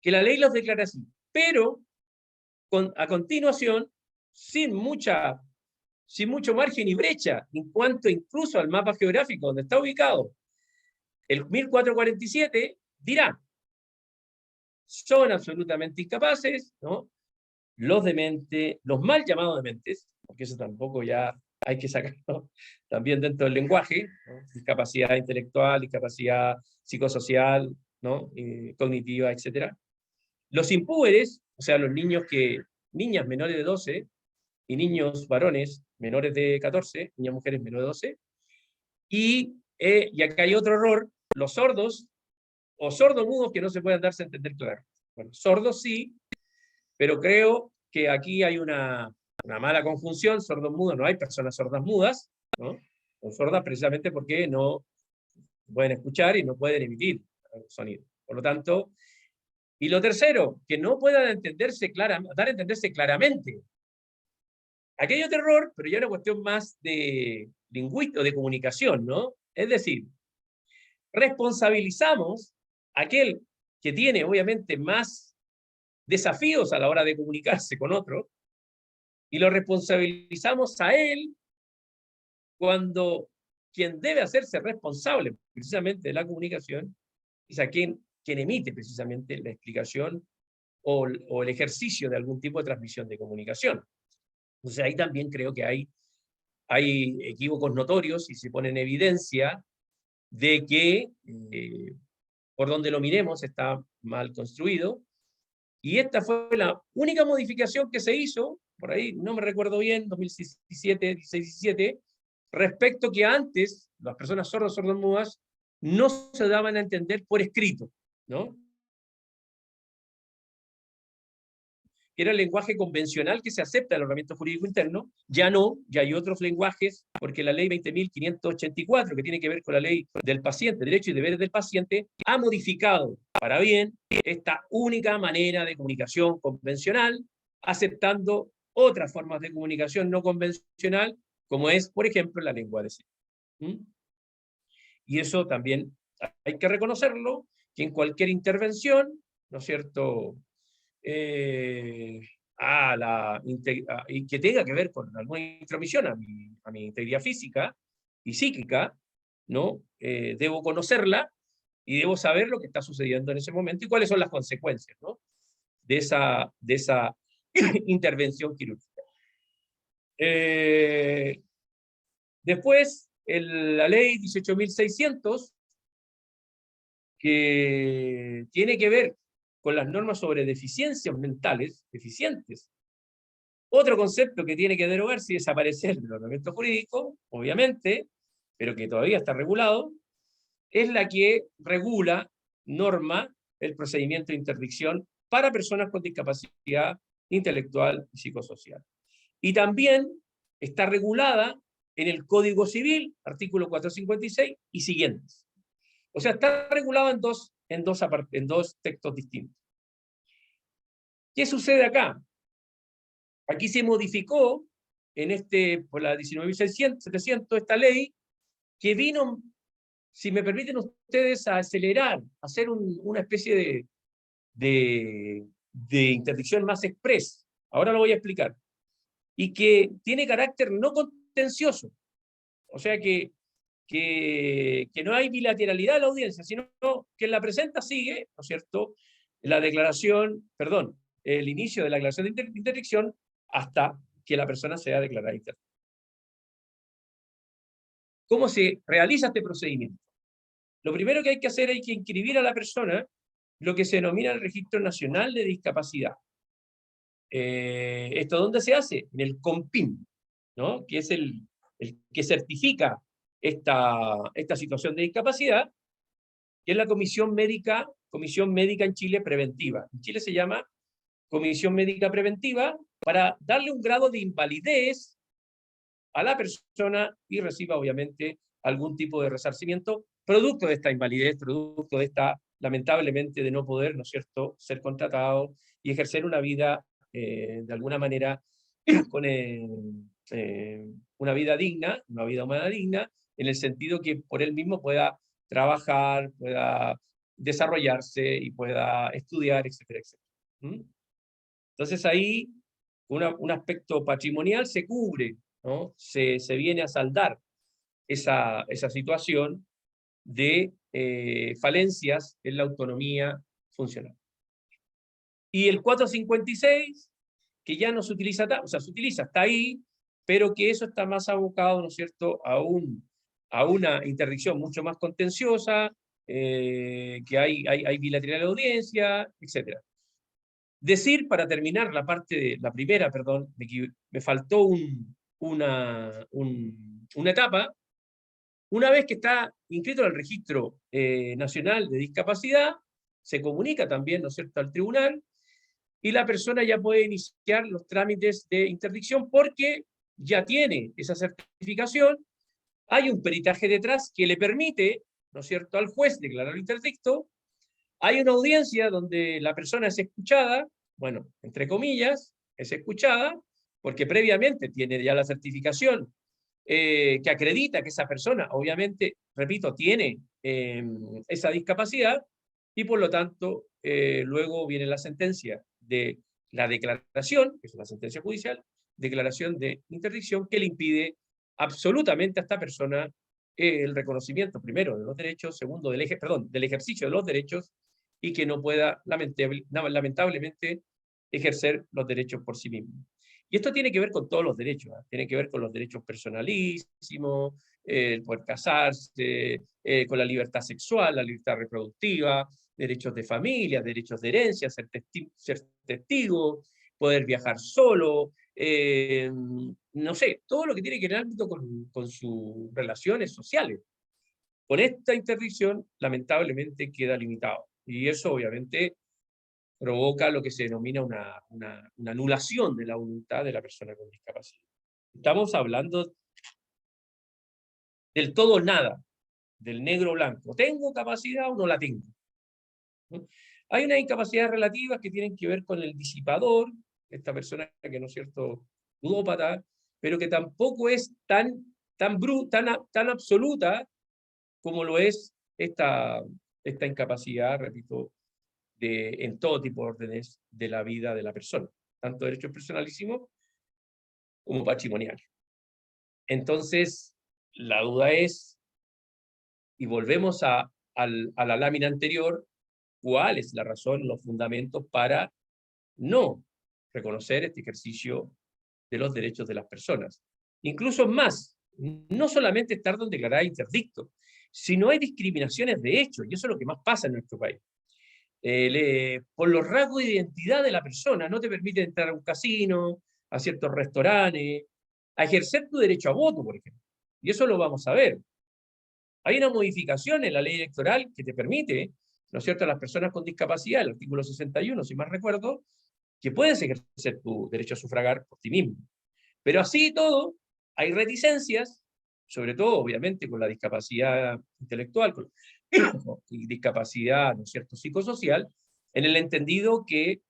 que la ley los declara así. Pero, a continuación, sin mucho margen y brecha, en cuanto incluso al mapa geográfico donde está ubicado, el 1447 dirá, son absolutamente incapaces, ¿no? Los dementes, los mal llamados dementes, porque eso tampoco ya hay que sacarlo también dentro del lenguaje, ¿no? Discapacidad intelectual, discapacidad psicosocial, ¿no? Cognitiva, etc. Los impúberes, o sea, los niños niñas menores de 12 y niños varones menores de 14, niñas mujeres menores de 12, y acá hay otro error, los sordos o sordomudos que no se pueden darse a entender claro. Bueno, sordos sí, pero creo que aquí hay una mala conjunción, sordos mudos, no hay personas sordas mudas, ¿no? Son sordas precisamente porque no pueden escuchar y no pueden emitir sonido. Por lo tanto, y lo tercero, que no puedan dar a entenderse claramente. Aquí hay otro error, pero ya es una cuestión más de lingüística o de comunicación, ¿no? Es decir, responsabilizamos a aquel que tiene obviamente más desafíos a la hora de comunicarse con otro, y lo responsabilizamos a él cuando quien debe hacerse responsable precisamente de la comunicación es a quien emite precisamente la explicación o el ejercicio de algún tipo de transmisión de comunicación. Entonces ahí también creo que hay equívocos notorios y se pone en evidencia de que por donde lo miremos está mal construido, y esta fue la única modificación que se hizo, por ahí no me recuerdo bien, 2017, 16-17, respecto que antes las personas sordas, sordomudas, no se daban a entender por escrito, ¿no? Era el lenguaje convencional que se acepta en el ordenamiento jurídico interno, ya no, ya hay otros lenguajes, porque la ley 20.584, que tiene que ver con la ley del paciente, derechos y deberes del paciente, ha modificado para bien esta única manera de comunicación convencional, aceptando otras formas de comunicación no convencional, como es, por ejemplo, la lengua de señas. Y eso también hay que reconocerlo, que en cualquier intervención, ¿no es cierto?, y que tenga que ver con alguna intromisión a mi integridad física y psíquica, ¿no? Debo conocerla y debo saber lo que está sucediendo en ese momento y cuáles son las consecuencias, ¿no? de esa intervención quirúrgica. Después, la ley 18.600, que tiene que ver con las normas sobre deficiencias mentales, deficientes. Otro concepto que tiene que derogarse y desaparecer del ordenamiento jurídico, obviamente, pero que todavía está regulado, es la que regula, norma, el procedimiento de interdicción para personas con discapacidad intelectual y psicosocial. Y también está regulada en el Código Civil, artículo 456 y siguientes. O sea, está regulado en dos textos distintos. ¿Qué sucede acá? Aquí se modificó por la 19.700 esta ley, que vino, si me permiten ustedes, a acelerar, a hacer una especie de interdicción más express. Ahora lo voy a explicar. Y que tiene carácter no contencioso. O sea que no hay bilateralidad en la audiencia, sino que en la presenta sigue, ¿no es cierto?, el inicio de la declaración de interdicción hasta que la persona sea declarada interdicta. ¿Cómo se realiza este procedimiento? Lo primero que hay que hacer es inscribir a la persona lo que se denomina el Registro Nacional de Discapacidad. ¿Esto dónde se hace? En el COMPIN, ¿no?, que es el que certifica esta situación de discapacidad, que es la Comisión Médica en Chile Preventiva. En Chile se llama comisión médica preventiva para darle un grado de invalidez a la persona y reciba obviamente algún tipo de resarcimiento producto de esta invalidez, producto de esta, lamentablemente, de no poder, ¿no es cierto?, ser contratado y ejercer una vida, de alguna manera, con una vida digna, una vida humana digna, en el sentido que por él mismo pueda trabajar, pueda desarrollarse y pueda estudiar, etcétera, etcétera. ¿Mm? Entonces ahí un aspecto patrimonial se cubre, ¿no? Se viene a saldar esa situación de falencias en la autonomía funcional. Y el 456, que ya no se utiliza, o sea, se utiliza, está ahí, pero que eso está más abocado, ¿no es cierto?, a una interdicción mucho más contenciosa, que hay bilateral de audiencia, etc. Decir, para terminar la parte de la primera, perdón, me faltó una etapa. Una vez que está inscrito en el Registro Nacional de Discapacidad, se comunica también, ¿no es cierto?, al tribunal, y la persona ya puede iniciar los trámites de interdicción porque ya tiene esa certificación, hay un peritaje detrás que le permite, ¿no es cierto?, al juez declarar interdicto, hay una audiencia donde la persona es escuchada, bueno, entre comillas, es escuchada, porque previamente tiene ya la certificación que acredita que esa persona, obviamente, repito, tiene esa discapacidad, y por lo tanto, luego viene la sentencia de la declaración, que es una sentencia judicial, declaración de interdicción, que le impide absolutamente a esta persona el reconocimiento, primero, de los derechos, segundo, del ejercicio de los derechos, y que no pueda, lamentablemente, ejercer los derechos por sí mismo. Y esto tiene que ver con todos los derechos, ¿eh? Tiene que ver con los derechos personalísimos, el poder casarse, con la libertad sexual, la libertad reproductiva, derechos de familia, derechos de herencia, ser testigo, poder viajar solo, no sé, todo lo que tiene que ver en el ámbito con sus relaciones sociales. Con esta interdicción, lamentablemente, queda limitado. Y eso, obviamente, provoca lo que se denomina una anulación de la voluntad de la persona con discapacidad. Estamos hablando del todo o nada, del negro o blanco. ¿Tengo capacidad o no la tengo? ¿No? Hay unas incapacidades relativas que tienen que ver con el disipador, esta persona que no es cierto, ludópata, pero que tampoco es tan absoluta como lo es esta incapacidad, repito, en todo tipo de órdenes de la vida de la persona, tanto derechos personalísimos como patrimoniales. Entonces, la duda es, y volvemos a la lámina anterior, ¿cuál es la razón, los fundamentos para no reconocer este ejercicio de los derechos de las personas? Incluso más, no solamente estar donde declarada interdicto, sino hay discriminaciones de hecho, y eso es lo que más pasa en nuestro país. Por los rasgos de identidad de la persona, no te permite entrar a un casino, a ciertos restaurantes, a ejercer tu derecho a voto, por ejemplo. Y eso lo vamos a ver. Hay una modificación en la ley electoral que te permite, ¿no es cierto?, a las personas con discapacidad, el artículo 61, si más recuerdo, que puedes ejercer tu derecho a sufragar por ti mismo. Pero así y todo, hay reticencias, sobre todo, obviamente, con la discapacidad intelectual, con discapacidad, ¿no es cierto?, psicosocial, en el entendido que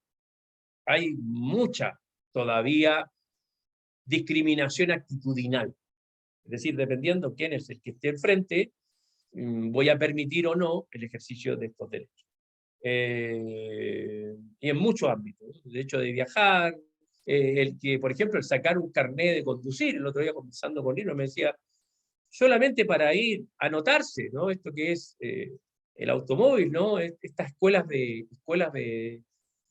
hay mucha todavía discriminación actitudinal. Es decir, dependiendo quién es el que esté enfrente, voy a permitir o no el ejercicio de estos derechos. Y en muchos ámbitos, el derecho de viajar, el que, por ejemplo, el sacar un carnet de conducir, el otro día conversando con Lino me decía, solamente para ir a anotarse, ¿no? Esto que es el automóvil, ¿no? Estas escuelas de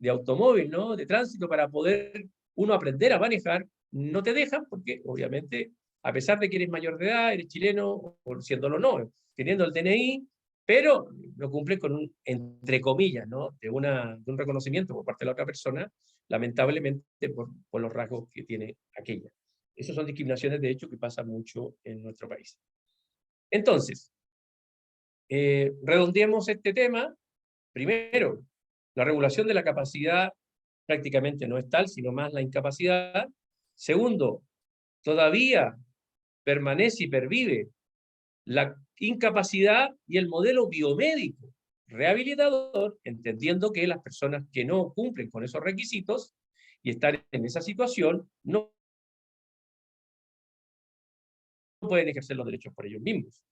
automóvil, ¿no? De tránsito, para poder uno aprender a manejar, no te dejan porque, obviamente, a pesar de que eres mayor de edad, eres chileno, o siéndolo no, teniendo el DNI, pero no cumple con un, entre comillas, ¿no?, de un reconocimiento por parte de la otra persona, lamentablemente por los rasgos que tiene aquella. Esas son discriminaciones, de hecho, que pasan mucho en nuestro país. Entonces, redondeemos este tema. Primero, la regulación de la capacidad prácticamente no es tal, sino más la incapacidad. Segundo, todavía permanece y pervive la incapacidad y el modelo biomédico rehabilitador, entendiendo que las personas que no cumplen con esos requisitos y están en esa situación no pueden ejercer los derechos por ellos mismos.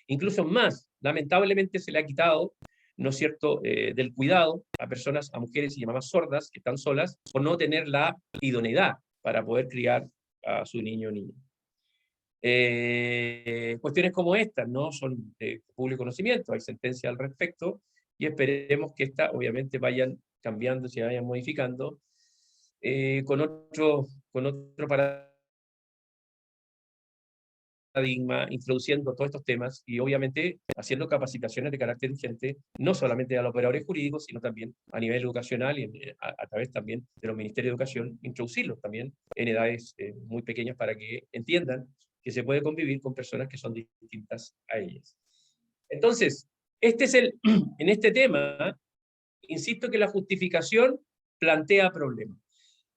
Incluso más, lamentablemente se le ha quitado, ¿no es cierto?, del cuidado a personas, a mujeres y mamás sordas que están solas por no tener la idoneidad para poder criar a su niño o niña. Cuestiones como estas no son de público conocimiento, hay sentencias al respecto, y esperemos que estas obviamente vayan cambiando, se vayan modificando, con otro paradigma, introduciendo todos estos temas y obviamente haciendo capacitaciones de carácter urgente, no solamente a los operadores jurídicos, sino también a nivel educacional y a través también de los ministerios de educación, introducirlos también en edades muy pequeñas para que entiendan que se puede convivir con personas que son distintas a ellas. Entonces, en este tema, insisto que la justificación plantea problemas.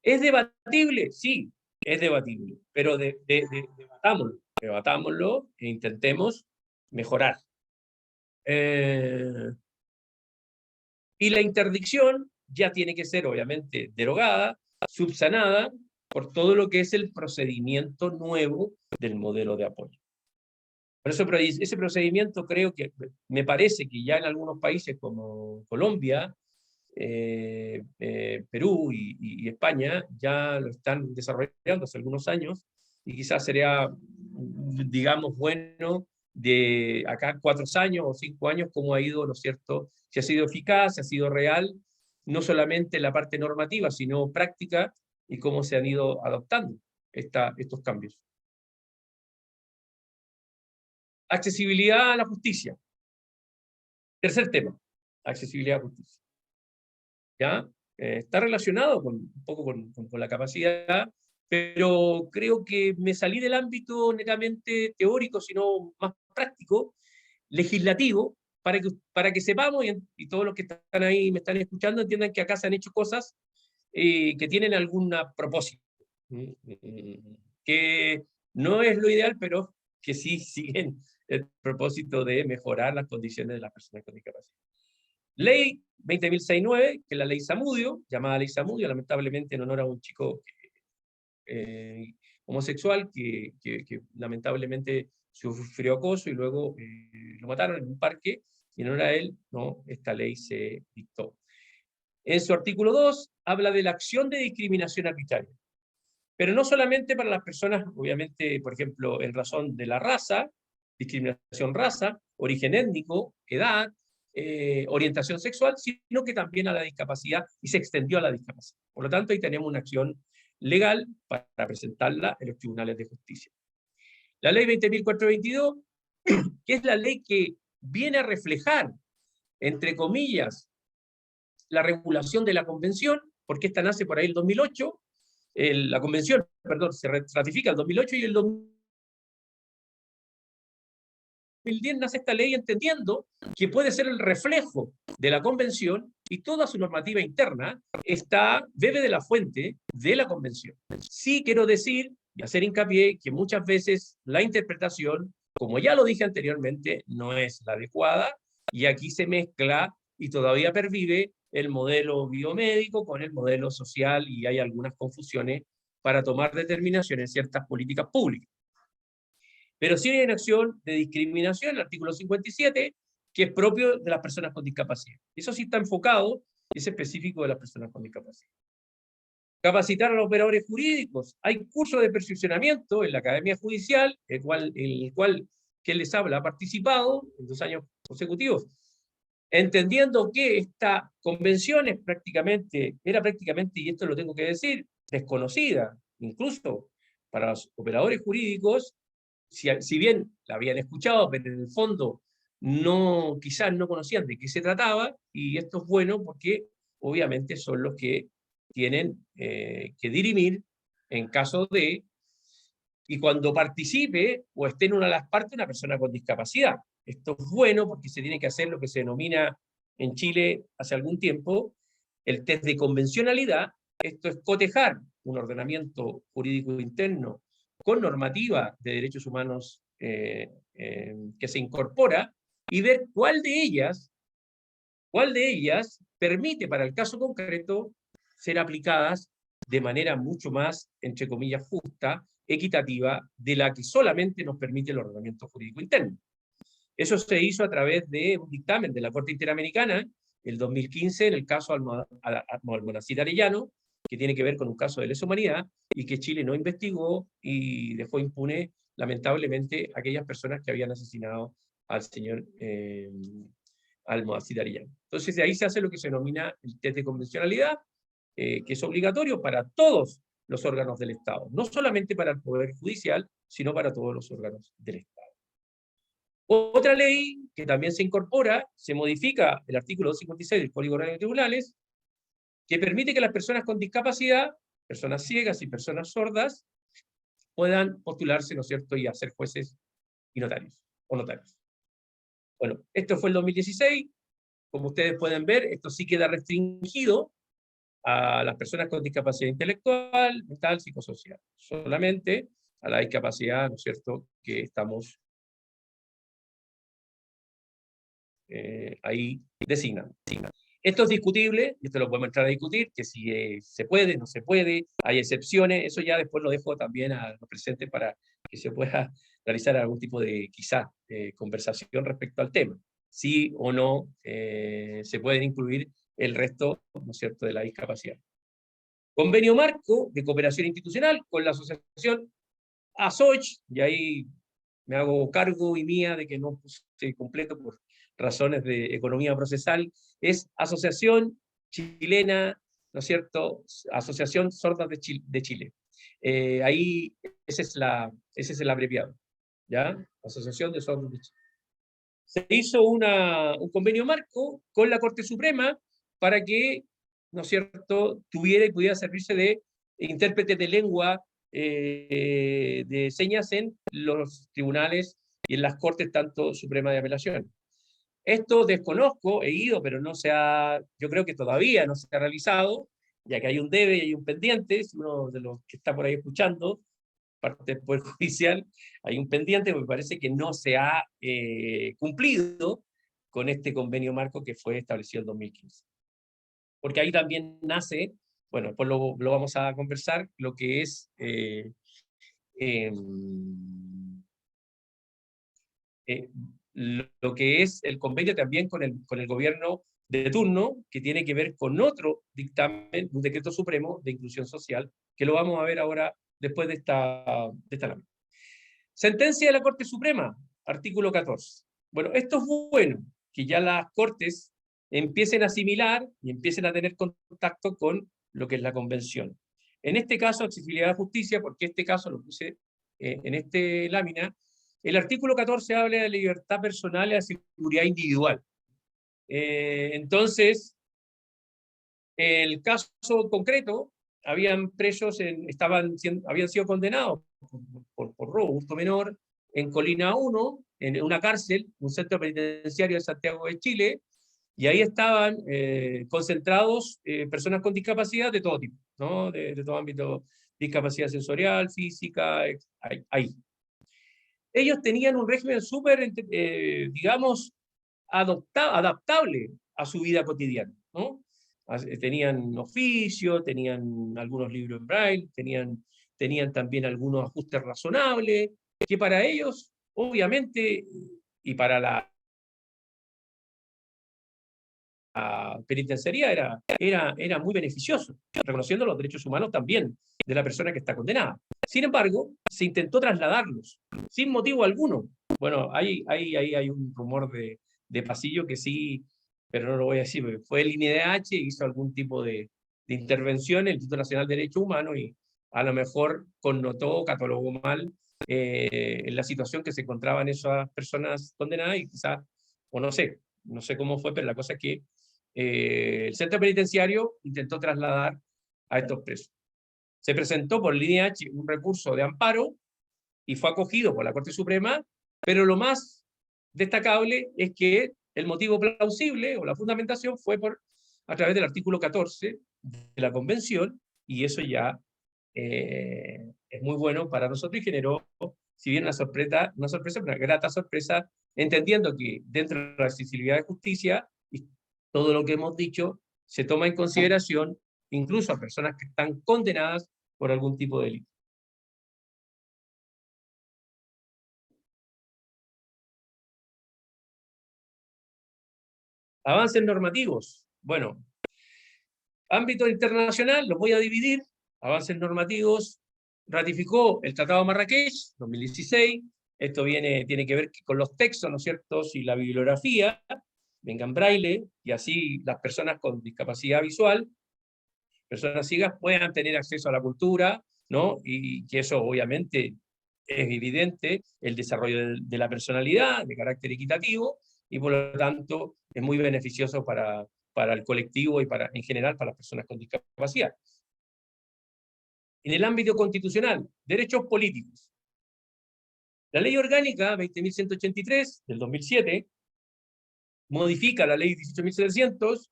¿Es debatible? Sí, es debatible, pero debatámoslo e intentemos mejorar. Y la interdicción ya tiene que ser, obviamente, derogada, subsanada, por todo lo que es el procedimiento nuevo del modelo de apoyo. Por eso ese procedimiento creo que, me parece que ya en algunos países como Colombia, Perú y España ya lo están desarrollando hace algunos años, y quizás sería, digamos, bueno de acá 4 años o 5 años cómo ha ido, ¿no es cierto?, si ha sido eficaz, si ha sido real, no solamente en la parte normativa, sino práctica, y cómo se han ido adoptando estos cambios. Accesibilidad a la justicia. Tercer tema, accesibilidad a la justicia. ¿Ya? Está relacionado un poco con la capacidad, pero creo que me salí del ámbito netamente teórico, sino más práctico, legislativo, para que sepamos, y todos los que están ahí me están escuchando, entiendan que acá se han hecho cosas que tienen algún propósito, que no es lo ideal, pero que sí siguen el propósito de mejorar las condiciones de las personas con discapacidad. Ley 20.069, que es la ley Zamudio, llamada ley Zamudio, lamentablemente en honor a un chico homosexual que lamentablemente sufrió acoso y luego lo mataron en un parque, y en honor a él, no, esta ley se dictó. En su artículo 2 habla de la acción de discriminación arbitraria, pero no solamente para las personas, obviamente, por ejemplo, en razón de la raza, discriminación raza, origen étnico, edad, orientación sexual, sino que también a la discapacidad, y se extendió a la discapacidad. Por lo tanto, ahí tenemos una acción legal para presentarla en los tribunales de justicia. La ley 20.422, que es la ley que viene a reflejar, entre comillas, la regulación de la convención, porque esta nace por ahí el 2008, la convención, perdón, se ratifica el 2008, y el 2010 nace esta ley entendiendo que puede ser el reflejo de la convención, y toda su normativa interna bebe de la fuente de la convención. Sí quiero decir y hacer hincapié que muchas veces la interpretación, como ya lo dije anteriormente, no es la adecuada, y aquí se mezcla y todavía pervive el modelo biomédico con el modelo social, y hay algunas confusiones para tomar determinaciones en ciertas políticas públicas. Pero sí hay una acción de discriminación, el artículo 57, que es propio de las personas con discapacidad. Eso sí está enfocado, es específico de las personas con discapacidad. Capacitar a los operadores jurídicos. Hay cursos de perfeccionamiento en la Academia Judicial, el cual quien les habla ha participado en 2 años consecutivos, entendiendo que esta convención era prácticamente, y esto lo tengo que decir, desconocida, incluso para los operadores jurídicos, si bien la habían escuchado, pero en el fondo quizás no conocían de qué se trataba, y esto es bueno porque obviamente son los que tienen que dirimir en caso de, y cuando participe o esté en una de las partes una persona con discapacidad. Esto es bueno porque se tiene que hacer lo que se denomina en Chile hace algún tiempo el test de convencionalidad, esto es cotejar un ordenamiento jurídico interno con normativa de derechos humanos que se incorpora y ver cuál de ellas permite para el caso concreto ser aplicadas de manera mucho más, entre comillas, justa, equitativa, de la que solamente nos permite el ordenamiento jurídico interno. Eso se hizo a través de un dictamen de la Corte Interamericana, el 2015, en el caso Almonacid Arellano, que tiene que ver con un caso de lesa humanidad, y que Chile no investigó y dejó impune, lamentablemente, a aquellas personas que habían asesinado al señor Almonacid Arellano. Entonces, de ahí se hace lo que se denomina el test de convencionalidad, que es obligatorio para todos los órganos del Estado, no solamente para el Poder Judicial, sino para todos los órganos del Estado. Otra ley que también se incorpora, se modifica el artículo 256 del Código Orgánico de Tribunales, que permite que las personas con discapacidad, personas ciegas y personas sordas, puedan postularse, ¿no es cierto?, y hacer jueces y notarios, o notarios. Bueno, esto fue el 2016, como ustedes pueden ver, esto sí queda restringido a las personas con discapacidad intelectual, mental, psicosocial, solamente a la discapacidad, ¿no es cierto?, que estamos ahí designando. Esto es discutible, y esto lo podemos entrar a discutir, que si se puede, no se puede, hay excepciones, eso ya después lo dejo también a los presentes para que se pueda realizar algún tipo de, quizá, conversación respecto al tema. Sí o no se pueden incluir el resto, ¿no es cierto?, de la discapacidad. Convenio marco de cooperación institucional con la asociación ASOCH, y ahí me hago cargo y mía de que no puse completo por razones de economía procesal, es Asociación Chilena, ¿no es cierto?, Asociación Sordas de Chile. Ahí, ese es el abreviado, ¿ya? Asociación de Sordos de Chile. Se hizo un convenio marco con la Corte Suprema para que, ¿no es cierto?, tuviera y pudiera servirse de intérprete de lengua de señas en los tribunales y en las Cortes, tanto Suprema de Apelación. Esto desconozco, he ido, pero no se ha, yo creo que todavía no se ha realizado, ya que hay un debe y hay un pendiente, si uno de los que está por ahí escuchando, parte del Poder Judicial, hay un pendiente, me parece que no se ha cumplido con este convenio marco que fue establecido en 2015. Porque ahí también nace, bueno, después lo vamos a conversar, lo que es lo que es el convenio también con el gobierno de turno, que tiene que ver con otro dictamen, un decreto supremo de inclusión social, que lo vamos a ver ahora después de esta lámina. Sentencia de la Corte Suprema, artículo 14. Bueno, esto es bueno, que ya las Cortes empiecen a asimilar y empiecen a tener contacto con lo que es la Convención. En este caso, accesibilidad a la justicia, porque este caso lo puse en esta lámina, el artículo 14 habla de libertad personal y la seguridad individual. Entonces, el caso concreto, habían presos, habían sido condenados por robo, hurto menor, en Colina 1, en una cárcel, un centro penitenciario de Santiago de Chile, y ahí estaban concentrados personas con discapacidad de todo tipo, ¿no? De todo ámbito, discapacidad sensorial, física, ahí. Ellos tenían un régimen súper, digamos, adaptable a su vida cotidiana, ¿no? Tenían oficio, tenían algunos libros en braille, tenían también algunos ajustes razonables, que para ellos, obviamente, y para la penitenciaría era muy beneficioso, reconociendo los derechos humanos también de la persona que está condenada. Sin embargo, se intentó trasladarlos, sin motivo alguno. Bueno, ahí hay un rumor de pasillo que sí, pero no lo voy a decir, porque fue el INDH, hizo algún tipo de intervención, el Instituto Nacional de Derechos Humanos, y a lo mejor connotó, catalogó mal en la situación que se encontraban esas personas condenadas, y quizás, o no sé cómo fue, pero la cosa es que el centro penitenciario intentó trasladar a estos presos. Se presentó por línea H un recurso de amparo y fue acogido por la Corte Suprema, pero lo más destacable es que el motivo plausible o la fundamentación fue a través del artículo 14 de la Convención, y eso ya es muy bueno para nosotros y generó, si bien una sorpresa, pero una grata sorpresa, entendiendo que dentro de la accesibilidad de justicia, y todo lo que hemos dicho, se toma en consideración incluso a personas que están condenadas por algún tipo de delito. Avances normativos. Bueno, ámbito internacional, los voy a dividir. Avances normativos, ratificó el Tratado de Marrakech, 2016. Esto tiene que ver con los textos, ¿no es cierto?, y la bibliografía, venga en braille, y así las personas con discapacidad visual, personas ciegas, puedan tener acceso a la cultura, ¿no? Y que eso obviamente es evidente, el desarrollo de la personalidad, de carácter equitativo, y por lo tanto es muy beneficioso para el colectivo y en general para las personas con discapacidad. En el ámbito constitucional, derechos políticos. La Ley Orgánica 20.183 del 2007 modifica la Ley 18.700,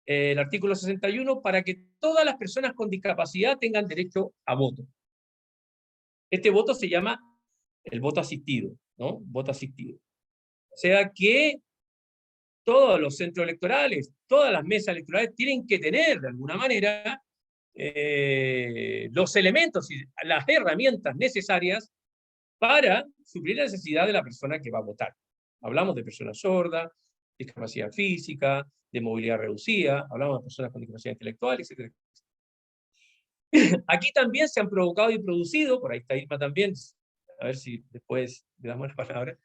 el artículo 61, para que todas las personas con discapacidad tengan derecho a voto. Este voto se llama el voto asistido, ¿no? Voto asistido. O sea que todos los centros electorales, todas las mesas electorales tienen que tener, de alguna manera, los elementos y las herramientas necesarias para suplir la necesidad de la persona que va a votar. Hablamos de personas sordas, discapacidad física, de movilidad reducida, hablamos de personas con discapacidad intelectual, etc. Aquí también se han provocado y producido, por ahí está Irma también, a ver si después le damos la palabra,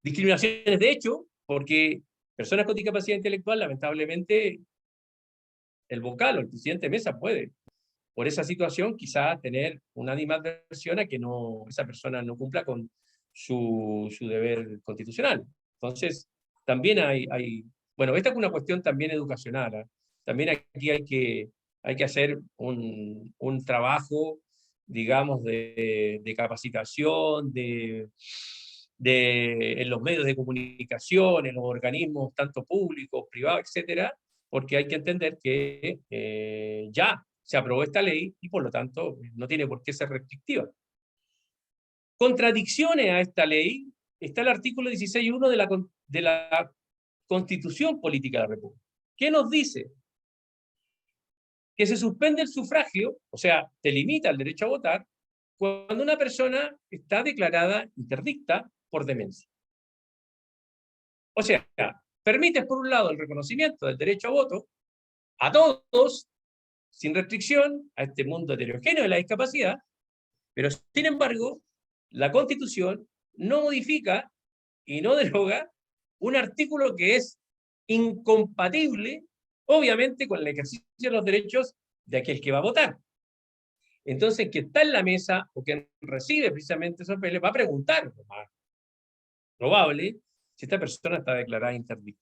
discriminaciones de hecho, porque personas con discapacidad intelectual, lamentablemente, el vocal o el presidente de mesa puede, por esa situación, quizá tener una animadversión a que esa persona no cumpla con su deber constitucional. Entonces, también bueno, esta es una cuestión también educacional, ¿eh? También aquí hay que hacer un trabajo, digamos, de capacitación, en los medios de comunicación, en los organismos, tanto públicos, privados, etcétera, porque hay que entender que ya se aprobó esta ley y por lo tanto no tiene por qué ser restrictiva. Contradicciones a esta ley está el artículo 16.1 de la Constitución Política de la República. ¿Qué nos dice? Que se suspende el sufragio, o sea, te limita el derecho a votar, cuando una persona está declarada interdicta por demencia. O sea, permites por un lado el reconocimiento del derecho a voto a todos, sin restricción, a este mundo heterogéneo de la discapacidad, pero sin embargo, la Constitución no modifica y no deroga un artículo que es incompatible, obviamente, con el ejercicio de los derechos de aquel que va a votar. Entonces, que está en la mesa o que recibe precisamente esos papeles va a preguntar, lo más probable, si esta persona está declarada interdicta.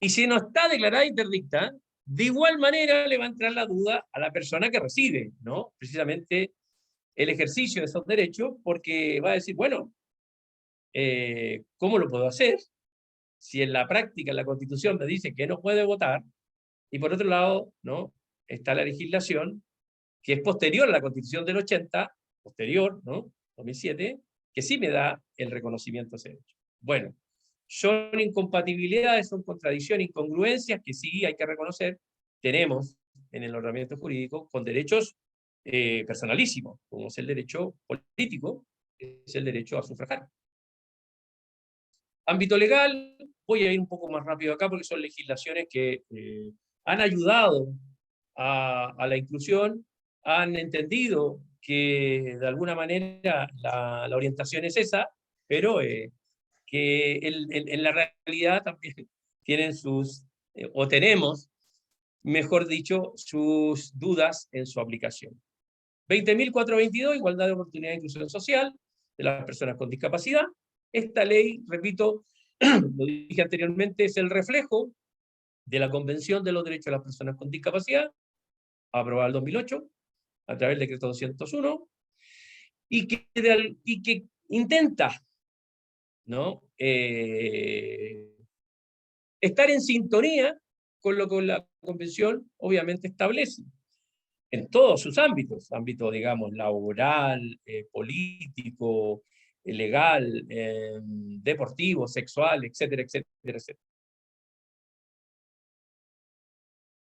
Y si no está declarada interdicta, de igual manera le va a entrar la duda a la persona que recibe, ¿no? Precisamente el ejercicio de esos derechos, porque va a decir, bueno, ¿cómo lo puedo hacer? Si en la práctica, en la Constitución me dice que no puede votar, y por otro lado, ¿no?, está la legislación, que es posterior a la Constitución del 80, posterior, ¿no?, 2007, que sí me da el reconocimiento a ese derecho. Bueno, son incompatibilidades, son contradicciones, incongruencias que sí hay que reconocer, tenemos en el ordenamiento jurídico con derechos personalísimos, como es el derecho político, es el derecho a sufragar. Ámbito legal, voy a ir un poco más rápido acá porque son legislaciones que han ayudado a la inclusión, han entendido que de alguna manera la orientación es esa, pero que en la realidad también tienen o tenemos, mejor dicho, sus dudas en su aplicación. 20.422, igualdad de oportunidad e inclusión social de las personas con discapacidad. Esta ley, repito, lo dije anteriormente, es el reflejo de la Convención de los Derechos de las Personas con Discapacidad, aprobada en 2008, a través del decreto 201, y que intenta, ¿no?, estar en sintonía con lo Convención obviamente establece en todos sus ámbitos, ámbito, digamos, laboral, político, legal, deportivo, sexual, etcétera, etcétera, etcétera.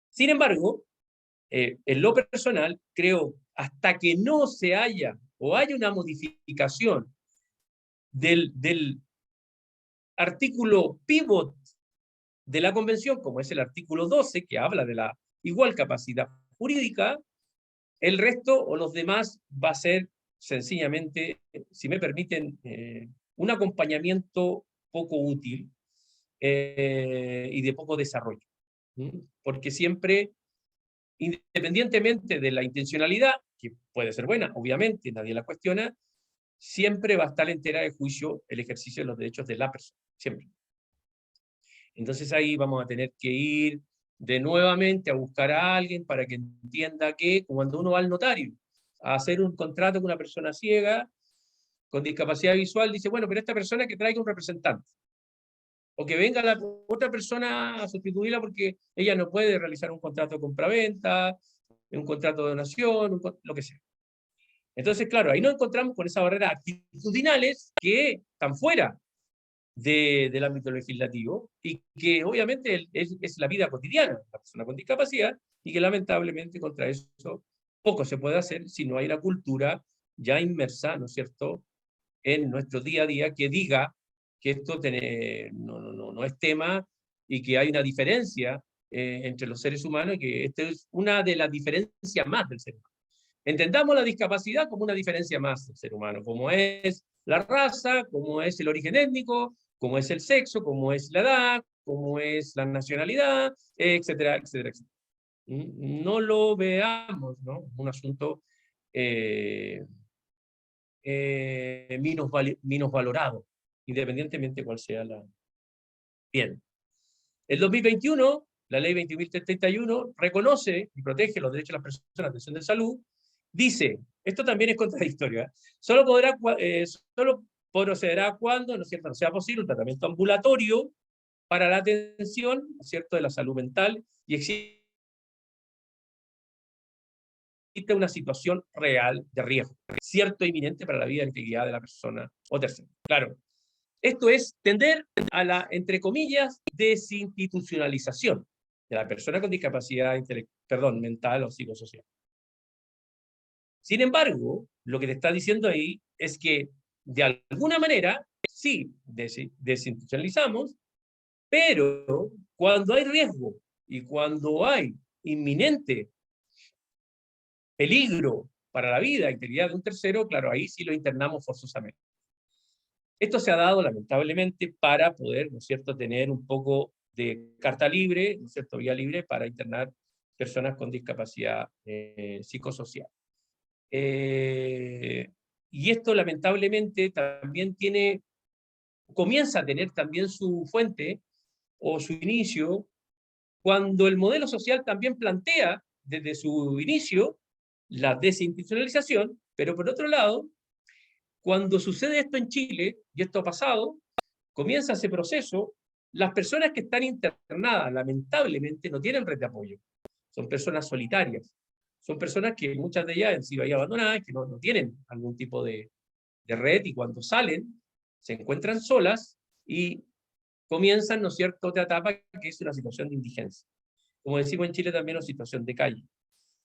Sin embargo, en lo personal, creo, hasta que no se haya o haya una modificación del artículo pivot de la Convención, como es el artículo 12, que habla de la igual capacidad jurídica, el resto o los demás va a ser sencillamente, si me permiten, un acompañamiento poco útil y de poco desarrollo. Porque siempre, independientemente de la intencionalidad, que puede ser buena, obviamente, nadie la cuestiona, siempre va a estar en tela de juicio el ejercicio de los derechos de la persona, siempre. Entonces ahí vamos a tener que ir de nuevamente a buscar a alguien para que entienda que cuando uno va al notario a hacer un contrato con una persona ciega, con discapacidad visual, dice, bueno, pero esta persona que traiga un representante. O que venga la otra persona a sustituirla porque ella no puede realizar un contrato de compraventa, un contrato de donación, lo que sea. Entonces, claro, ahí nos encontramos con esas barreras actitudinales que están fuera del ámbito legislativo y que obviamente es la vida cotidiana de la persona con discapacidad y que lamentablemente contra eso poco se puede hacer si no hay la cultura ya inmersa, ¿no es cierto?, en nuestro día a día que diga que esto no es tema y que hay una diferencia entre los seres humanos y que esta es una de las diferencias más del ser humano. Entendamos la discapacidad como una diferencia más del ser humano, como es la raza, como es el origen étnico, como es el sexo, como es la edad, como es la nacionalidad, etcétera, etcétera, etcétera. No lo veamos, ¿no? Un asunto menos valorado, independientemente cuál sea la... Bien. El 2021, la ley 20.031 reconoce y protege los derechos de las personas en atención de salud. Dice, esto también es contradictorio, solo procederá cuando, ¿no es cierto?, no sea posible un tratamiento ambulatorio para la atención, ¿no es cierto?, de la salud mental y existe una situación real de riesgo, cierto e inminente para la vida e integridad de la persona o tercero. Claro, esto es tender a la, entre comillas, desinstitucionalización de la persona con discapacidad mental o psicosocial. Sin embargo, lo que te está diciendo ahí es que, de alguna manera, sí, desinstitucionalizamos, pero cuando hay riesgo y cuando hay inminente peligro para la vida e integridad de un tercero, claro, ahí sí lo internamos forzosamente. Esto se ha dado, lamentablemente, para poder, ¿no es cierto?, tener un poco de carta libre, ¿no es cierto?, vía libre para internar personas con discapacidad psicosocial. Y esto, lamentablemente, también comienza a tener también su fuente o su inicio cuando el modelo social también plantea desde su inicio la desinstitucionalización, pero por otro lado, cuando sucede esto en Chile, y esto ha pasado, comienza ese proceso, las personas que están internadas, lamentablemente, no tienen red de apoyo. Son personas solitarias. Son personas que muchas de ellas han sido ahí abandonadas, que no tienen algún tipo de red, y cuando salen, se encuentran solas y comienzan, ¿no es cierto?, otra etapa que es una situación de indigencia. Como decimos en Chile también, una situación de calle.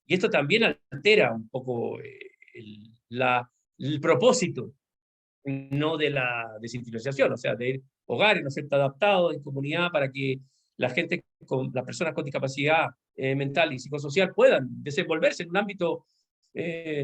Y esto también altera un poco el propósito, no de la desinstitucionalización, o sea, de hogares, ¿no es cierto?, adaptados en comunidad para que las personas con discapacidad mental y psicosocial puedan desenvolverse en un ámbito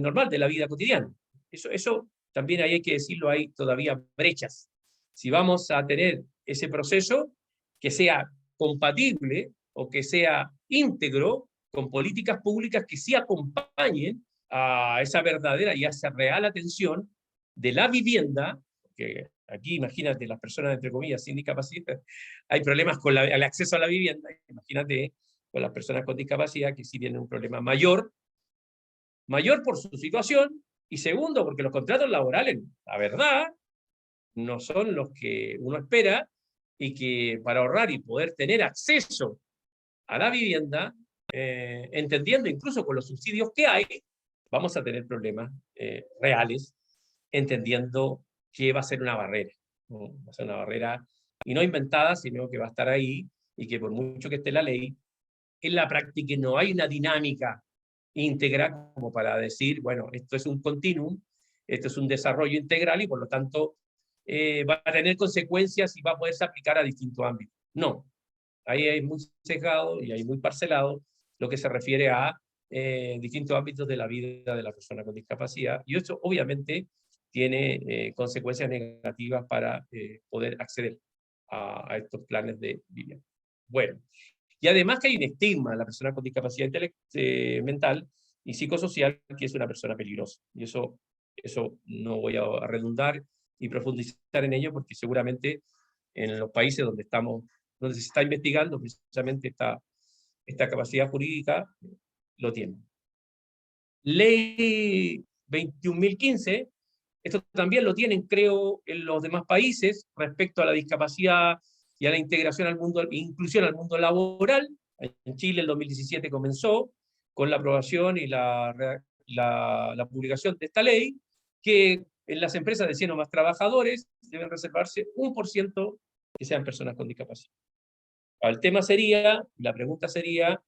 normal de la vida cotidiana. Eso también hay que decirlo, hay todavía brechas. Si vamos a tener ese proceso que sea compatible o que sea íntegro con políticas públicas que sí acompañen a esa verdadera y a esa real atención de la vivienda, que aquí imagínate las personas entre comillas sin discapacidad, hay problemas con el acceso a la vivienda, imagínate con las personas con discapacidad que sí tienen un problema mayor por su situación, y segundo, porque los contratos laborales, la verdad, no son los que uno espera, y que para ahorrar y poder tener acceso a la vivienda, entendiendo incluso con los subsidios que hay, vamos a tener problemas reales, entendiendo que va a ser una barrera, ¿no? Va a ser una barrera, y no inventada, sino que va a estar ahí, y que por mucho que esté la ley, en la práctica no hay una dinámica íntegra como para decir, bueno, esto es un continuum, esto es un desarrollo integral, y por lo tanto va a tener consecuencias y va a poderse aplicar a distintos ámbitos. No, ahí hay muy sesgado y hay muy parcelado lo que se refiere a distintos ámbitos de la vida de la persona con discapacidad, y eso obviamente tiene consecuencias negativas para poder acceder a estos planes de vivienda. Bueno, y además que hay un estigma en la persona con discapacidad mental y psicosocial, que es una persona peligrosa, y eso no voy a redundar y profundizar en ello, porque seguramente en los países donde se está investigando precisamente esta capacidad jurídica, lo tienen. Ley 21.015, esto también lo tienen, creo, en los demás países, respecto a la discapacidad y a la integración al mundo, inclusión al mundo laboral. En Chile el 2017 comenzó con la aprobación y la publicación de esta ley, que en las empresas de 100 o más trabajadores deben reservarse 1% que sean personas con discapacidad. El tema sería, la pregunta sería,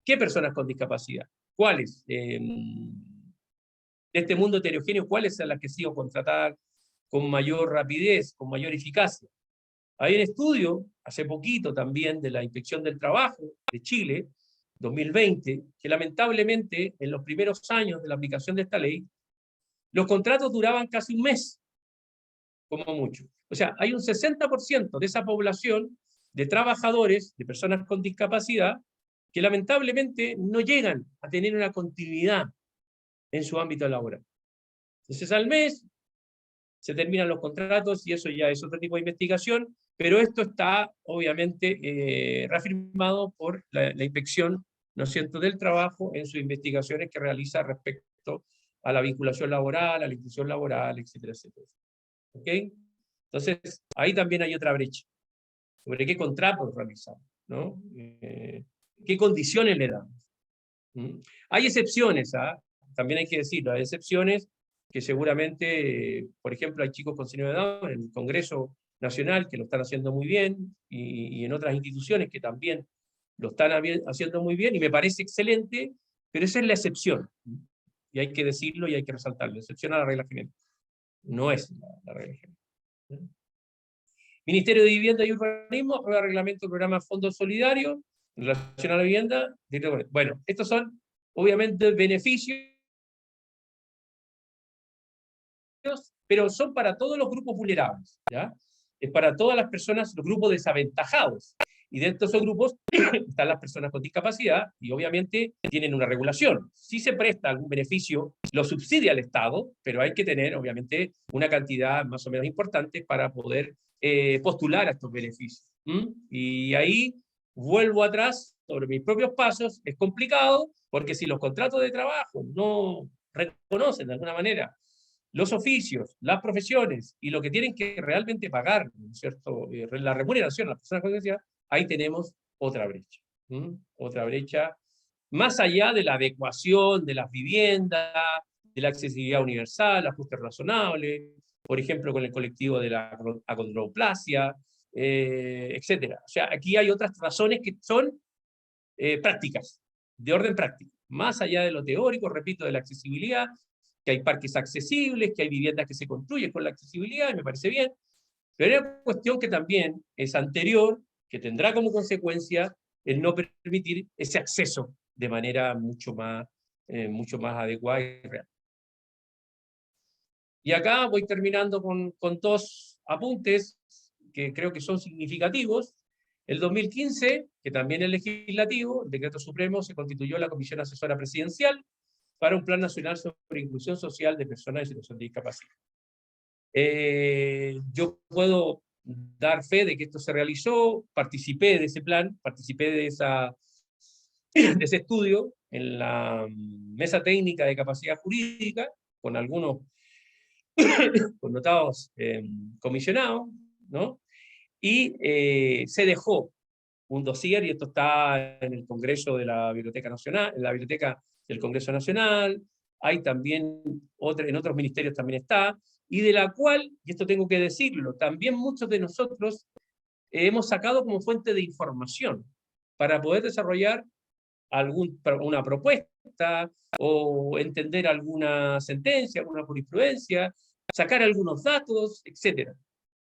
¿qué personas con discapacidad? ¿Cuáles? De este mundo heterogéneo, ¿cuáles son las que sigo contratar con mayor rapidez, con mayor eficacia? Hay un estudio, hace poquito también, de la Inspección del Trabajo de Chile, 2020, que lamentablemente en los primeros años de la aplicación de esta ley, los contratos duraban casi un mes, como mucho. O sea, hay un 60% de esa población de trabajadores, de personas con discapacidad, que lamentablemente no llegan a tener una continuidad en su ámbito laboral. Entonces al mes se terminan los contratos, y eso ya es otro tipo de investigación, pero esto está obviamente reafirmado por la Inspección, ¿no es cierto?, del Trabajo en sus investigaciones que realiza respecto a la vinculación laboral, a la inclusión laboral, etcétera, etcétera. ¿Ok? Entonces, ahí también hay otra brecha, sobre qué contratos realizamos, ¿no? ¿Qué condiciones le damos? Hay excepciones, ¿ah? También hay que decirlo, hay excepciones que seguramente, por ejemplo, hay chicos con síndrome de Down en el Congreso Nacional que lo están haciendo muy bien, y en otras instituciones que también lo están haciendo muy bien, y me parece excelente, pero esa es la excepción, y hay que decirlo y hay que resaltarlo. La excepción a la regla general, no es la regla general. Ministerio de Vivienda y Urbanismo aprueba reglamento del programa Fondo Solidario en relación a la vivienda. Bueno, estos son obviamente beneficios, pero son para todos los grupos vulnerables, ¿ya? Es para todas las personas, los grupos desaventajados. Y dentro de esos grupos están las personas con discapacidad, y obviamente tienen una regulación. Si se presta algún beneficio, lo subsidia el Estado, pero hay que tener obviamente una cantidad más o menos importante para poder postular a estos beneficios. Y ahí vuelvo atrás sobre mis propios pasos. Es complicado, porque si los contratos de trabajo no reconocen de alguna manera los oficios, las profesiones y lo que tienen que realmente pagar, ¿no es cierto?, la remuneración a las personas con discapacidad, ahí tenemos otra brecha. Otra brecha, más allá de la adecuación de las viviendas, de la accesibilidad universal, ajuste razonable, por ejemplo, con el colectivo de la acondroplasia, etc. O sea, aquí hay otras razones que son prácticas, de orden práctico, más allá de lo teórico, repito, de la accesibilidad, que hay parques accesibles, que hay viviendas que se construyen con la accesibilidad, y me parece bien, pero hay una cuestión que también es anterior, que tendrá como consecuencia el no permitir ese acceso de manera mucho más adecuada y real. Y acá voy terminando con dos apuntes que creo que son significativos. El 2015, que también es legislativo, el Decreto Supremo, se constituyó la Comisión Asesora Presidencial para un Plan Nacional sobre Inclusión Social de Personas en Situación de Discapacidad. Yo puedo dar fe de que esto se realizó, participé de ese plan, participé de ese estudio en la mesa técnica de capacidad jurídica, con algunos connotados comisionados, ¿no? Y se dejó un dossier, y esto está en el Congreso de la Biblioteca Nacional, en la Biblioteca del Congreso Nacional, hay también, en otros ministerios también está, y de la cual, y esto tengo que decirlo, también muchos de nosotros hemos sacado como fuente de información para poder desarrollar una propuesta, o entender alguna sentencia, alguna jurisprudencia, sacar algunos datos, etc.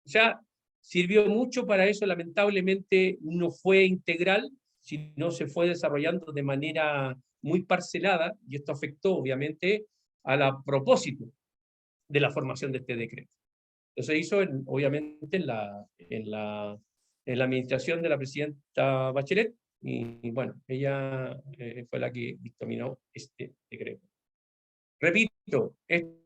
Ya sirvió mucho para eso, lamentablemente no fue integral, sino se fue desarrollando de manera muy parcelada, y esto afectó obviamente a propósito de la formación de este decreto. Eso se hizo obviamente en la administración de la presidenta Bachelet, y bueno, ella fue la que dictaminó este decreto. Repito, esto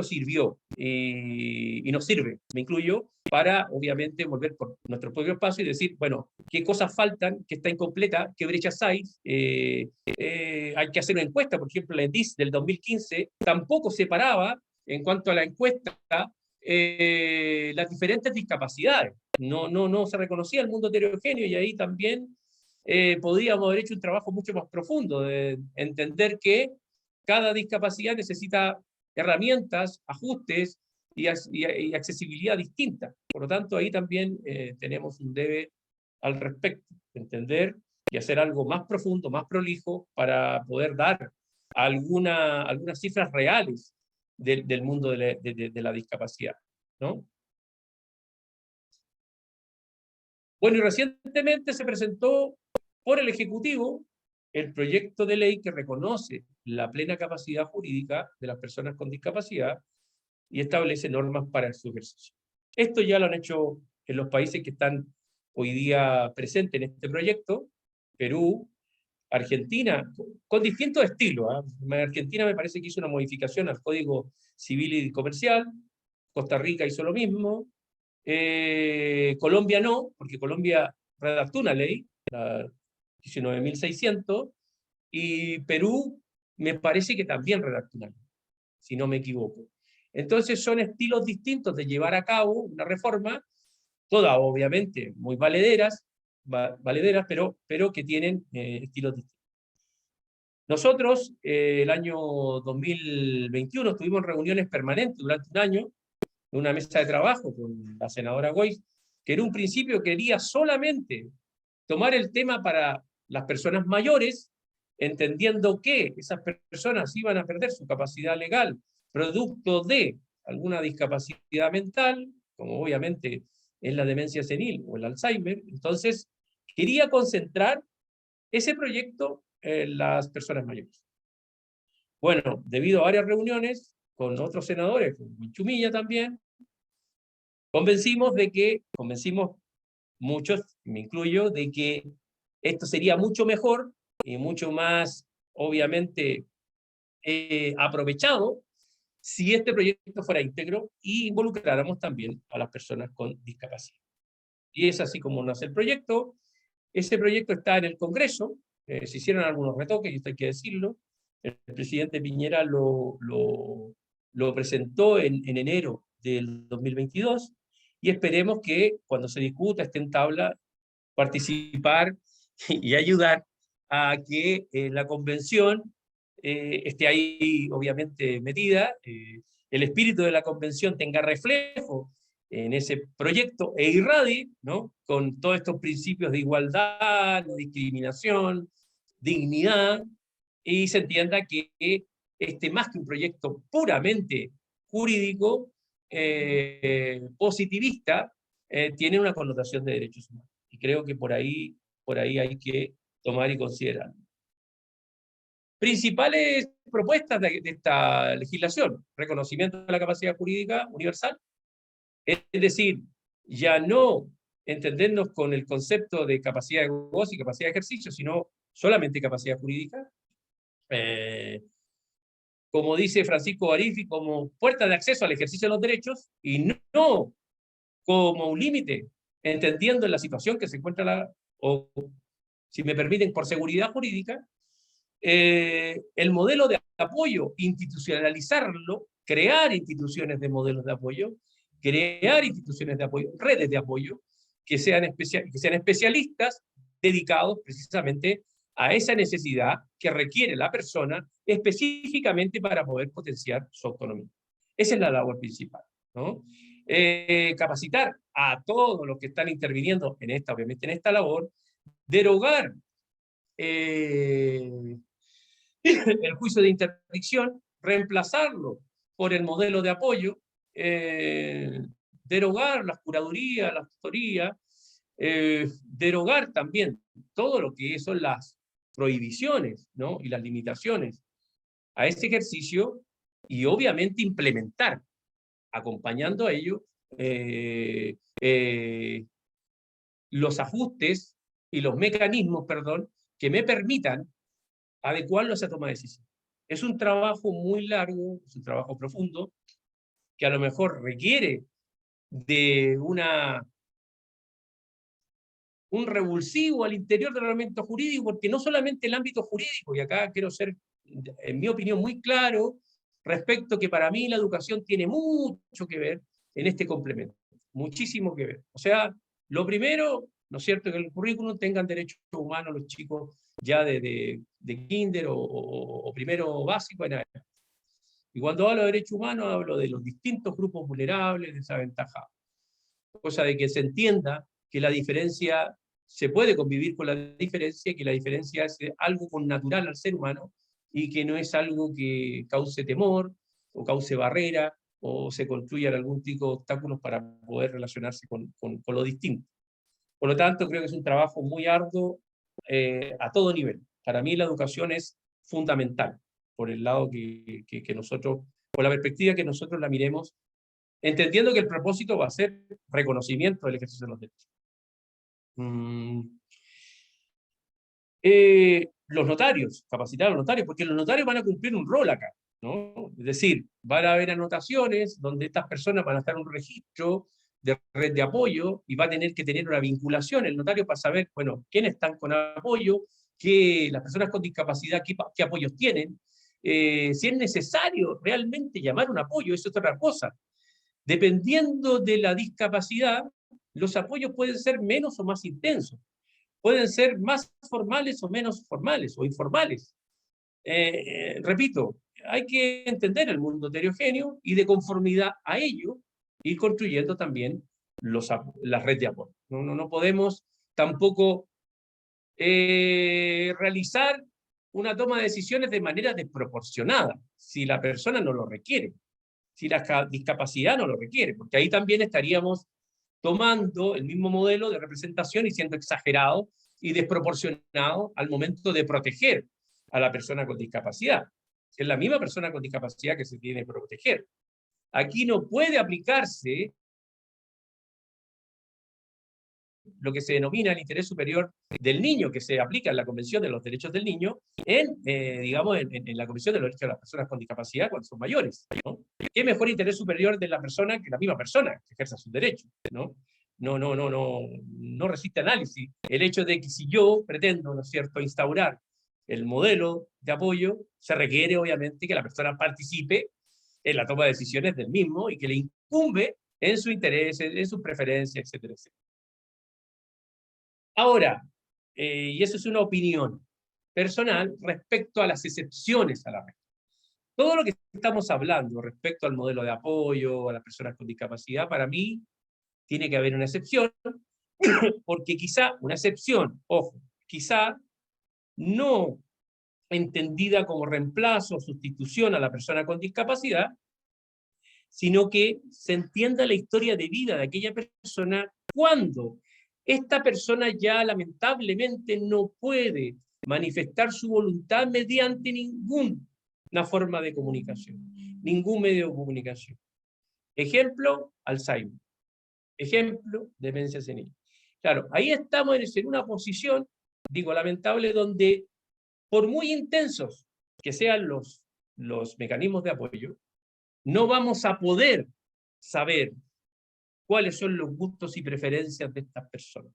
sirvió y nos sirve, me incluyo, para obviamente volver por nuestro propio espacio y decir, bueno, qué cosas faltan, qué está incompleta, qué brechas hay. Hay que hacer una encuesta, por ejemplo, la ENDIS del 2015 tampoco separaba, en cuanto a la encuesta, las diferentes discapacidades. No se reconocía el mundo heterogéneo, y ahí también podríamos haber hecho un trabajo mucho más profundo de entender que cada discapacidad necesita herramientas, ajustes y accesibilidad distinta. Por lo tanto, ahí también tenemos un debe al respecto, entender y hacer algo más profundo, más prolijo, para poder dar algunas cifras reales del mundo de la discapacidad, ¿no? Bueno, y recientemente se presentó por el Ejecutivo el proyecto de ley que reconoce la plena capacidad jurídica de las personas con discapacidad y establece normas para su ejercicio. Esto ya lo han hecho en los países que están hoy día presentes en este proyecto: Perú, Argentina, con distintos estilos. Argentina me parece que hizo una modificación al Código Civil y Comercial, Costa Rica hizo lo mismo, Colombia no, porque Colombia redactó una ley, la 19.600, y Perú me parece que también redactó una ley, si no me equivoco. Entonces son estilos distintos de llevar a cabo una reforma, todas obviamente muy valederas, pero que tienen estilos distintos. Nosotros, el año 2021, tuvimos reuniones permanentes durante un año, en una mesa de trabajo con la senadora Goiz, que en un principio quería solamente tomar el tema para las personas mayores, entendiendo que esas personas iban a perder su capacidad legal producto de alguna discapacidad mental, como obviamente es la demencia senil o el Alzheimer. Entonces, quería concentrar ese proyecto en las personas mayores. Bueno, debido a varias reuniones con otros senadores, con Chumilla también, convencimos muchos, me incluyo, de que esto sería mucho mejor y mucho más, obviamente, aprovechado si este proyecto fuera íntegro y involucráramos también a las personas con discapacidad. Y es así como nace el proyecto. Ese proyecto está en el Congreso, se hicieron algunos retoques, y esto hay que decirlo. El presidente Piñera lo presentó en enero del 2022, y esperemos que cuando se discuta esté en tabla, participar y ayudar a que la convención esté ahí obviamente metida, el espíritu de la convención tenga reflejo en ese proyecto e irradie, ¿no?, con todos estos principios de igualdad, no discriminación, dignidad, y se entienda que más que un proyecto puramente jurídico, positivista, tiene una connotación de derechos humanos. Y creo que por ahí hay que tomar y considerar. Principales propuestas de esta legislación: reconocimiento de la capacidad jurídica universal, es decir, ya no entendernos con el concepto de capacidad de goce y capacidad de ejercicio, sino solamente capacidad jurídica. Como dice Francisco Barifi, como puerta de acceso al ejercicio de los derechos, y no como un límite, entendiendo en la situación que se encuentra o, si me permiten, por seguridad jurídica, el modelo de apoyo, institucionalizarlo, crear instituciones de modelos de apoyo, crear instituciones de apoyo, redes de apoyo, que sean especialistas dedicados precisamente a esa necesidad que requiere la persona específicamente para poder potenciar su autonomía. Esa es la labor principal, ¿no? Capacitar a todos los que están interviniendo en esta, obviamente en esta labor, derogar el juicio de interdicción, reemplazarlo por el modelo de apoyo, derogar las curadurías, las tutorías, derogar también todo lo que son las prohibiciones, ¿no? Y las limitaciones a ese ejercicio, y obviamente implementar, acompañando a ello, los ajustes y los mecanismos, perdón, que me permitan adecuarlo a esa toma de decisión. Es un trabajo muy largo, es un trabajo profundo, que a lo mejor requiere de un revulsivo al interior del ordenamiento jurídico, porque no solamente el ámbito jurídico, y acá quiero ser, en mi opinión, muy claro, respecto que para mí la educación tiene mucho que ver en este complemento, muchísimo que ver. O sea, lo primero, ¿no es cierto?, que en el currículum tengan derechos humanos los chicos ya de kinder o primero básico en adelante. Y cuando hablo de derechos humanos, hablo de los distintos grupos vulnerables, desaventajados. Cosa de que se entienda que la diferencia, se puede convivir con la diferencia, que la diferencia es algo connatural al ser humano, y que no es algo que cause temor, o cause barrera, o se construyan algún tipo de obstáculos para poder relacionarse con lo distinto. Por lo tanto, creo que es un trabajo muy arduo a todo nivel. Para mí la educación es fundamental, por el lado que nosotros, por la perspectiva que nosotros la miremos, entendiendo que el propósito va a ser reconocimiento del ejercicio de los derechos. Los notarios, capacitar a los notarios, porque los notarios van a cumplir un rol acá, ¿no? Es decir, van a haber anotaciones donde estas personas van a estar en un registro de red de apoyo, y va a tener que tener una vinculación el notario para saber, bueno, quiénes están con apoyo, las personas con discapacidad, qué apoyos tienen, si es necesario realmente llamar un apoyo, eso es otra cosa. Dependiendo de la discapacidad, los apoyos pueden ser menos o más intensos, pueden ser más formales o menos formales, o informales. Repito, hay que entender el mundo heterogéneo, y de conformidad a ello, ir construyendo también la red de apoyo. No podemos tampoco realizar una toma de decisiones de manera desproporcionada, si la persona no lo requiere, si la discapacidad no lo requiere, porque ahí también estaríamos tomando el mismo modelo de representación y siendo exagerado y desproporcionado al momento de proteger a la persona con discapacidad. Es la misma persona con discapacidad que se tiene que proteger. Aquí no puede aplicarse lo que se denomina el interés superior del niño, que se aplica en la Convención de los Derechos del Niño, digamos, en la Convención de los Derechos de las Personas con Discapacidad cuando son mayores, ¿no? ¿Qué mejor interés superior de la persona que la misma persona que ejerza sus derechos, ¿no? No resiste análisis el hecho de que si yo pretendo, ¿no es cierto?, instaurar el modelo de apoyo, se requiere obviamente que la persona participe en la toma de decisiones del mismo, y que le incumbe en su interés, en sus preferencias, etcétera, etcétera. Ahora, y eso es una opinión personal respecto a las excepciones a la regla. Todo lo que estamos hablando respecto al modelo de apoyo a las personas con discapacidad, para mí, tiene que haber una excepción, porque quizá una excepción, ojo, quizá no entendida como reemplazo o sustitución a la persona con discapacidad, sino que se entienda la historia de vida de aquella persona cuando esta persona ya lamentablemente no puede manifestar su voluntad mediante ninguna forma de comunicación, ningún medio de comunicación. Ejemplo, Alzheimer. Ejemplo, demencia senil. Claro, ahí estamos en una posición, digo, lamentable, donde por muy intensos que sean los mecanismos de apoyo, no vamos a poder saber cuáles son los gustos y preferencias de estas personas.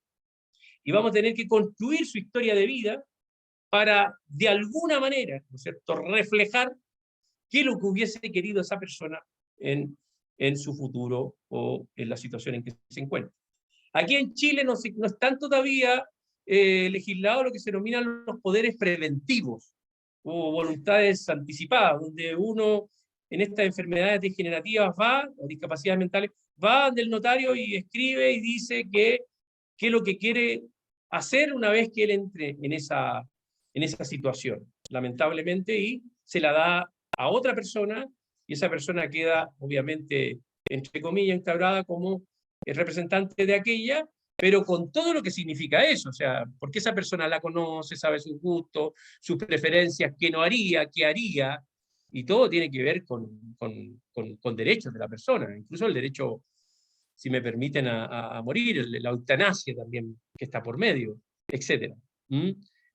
Y vamos a tener que construir su historia de vida para, de alguna manera, ¿no es cierto?, reflejar qué es lo que hubiese querido esa persona en su futuro o en la situación en que se encuentra. Aquí en Chile no están todavía legislados lo que se denominan los poderes preventivos, o voluntades anticipadas, donde uno en estas enfermedades degenerativas va, o discapacidades mentales, va del notario y escribe y dice qué es lo que quiere hacer una vez que él entre en esa situación, lamentablemente, y se la da a otra persona, y esa persona queda, obviamente, entre comillas, encabrada como el representante de aquella, pero con todo lo que significa eso, o sea, porque esa persona la conoce, sabe sus gustos, sus preferencias, qué no haría, qué haría, y todo tiene que ver con derechos de la persona, incluso el derecho, si me permiten, a morir, la eutanasia también, que está por medio, etc.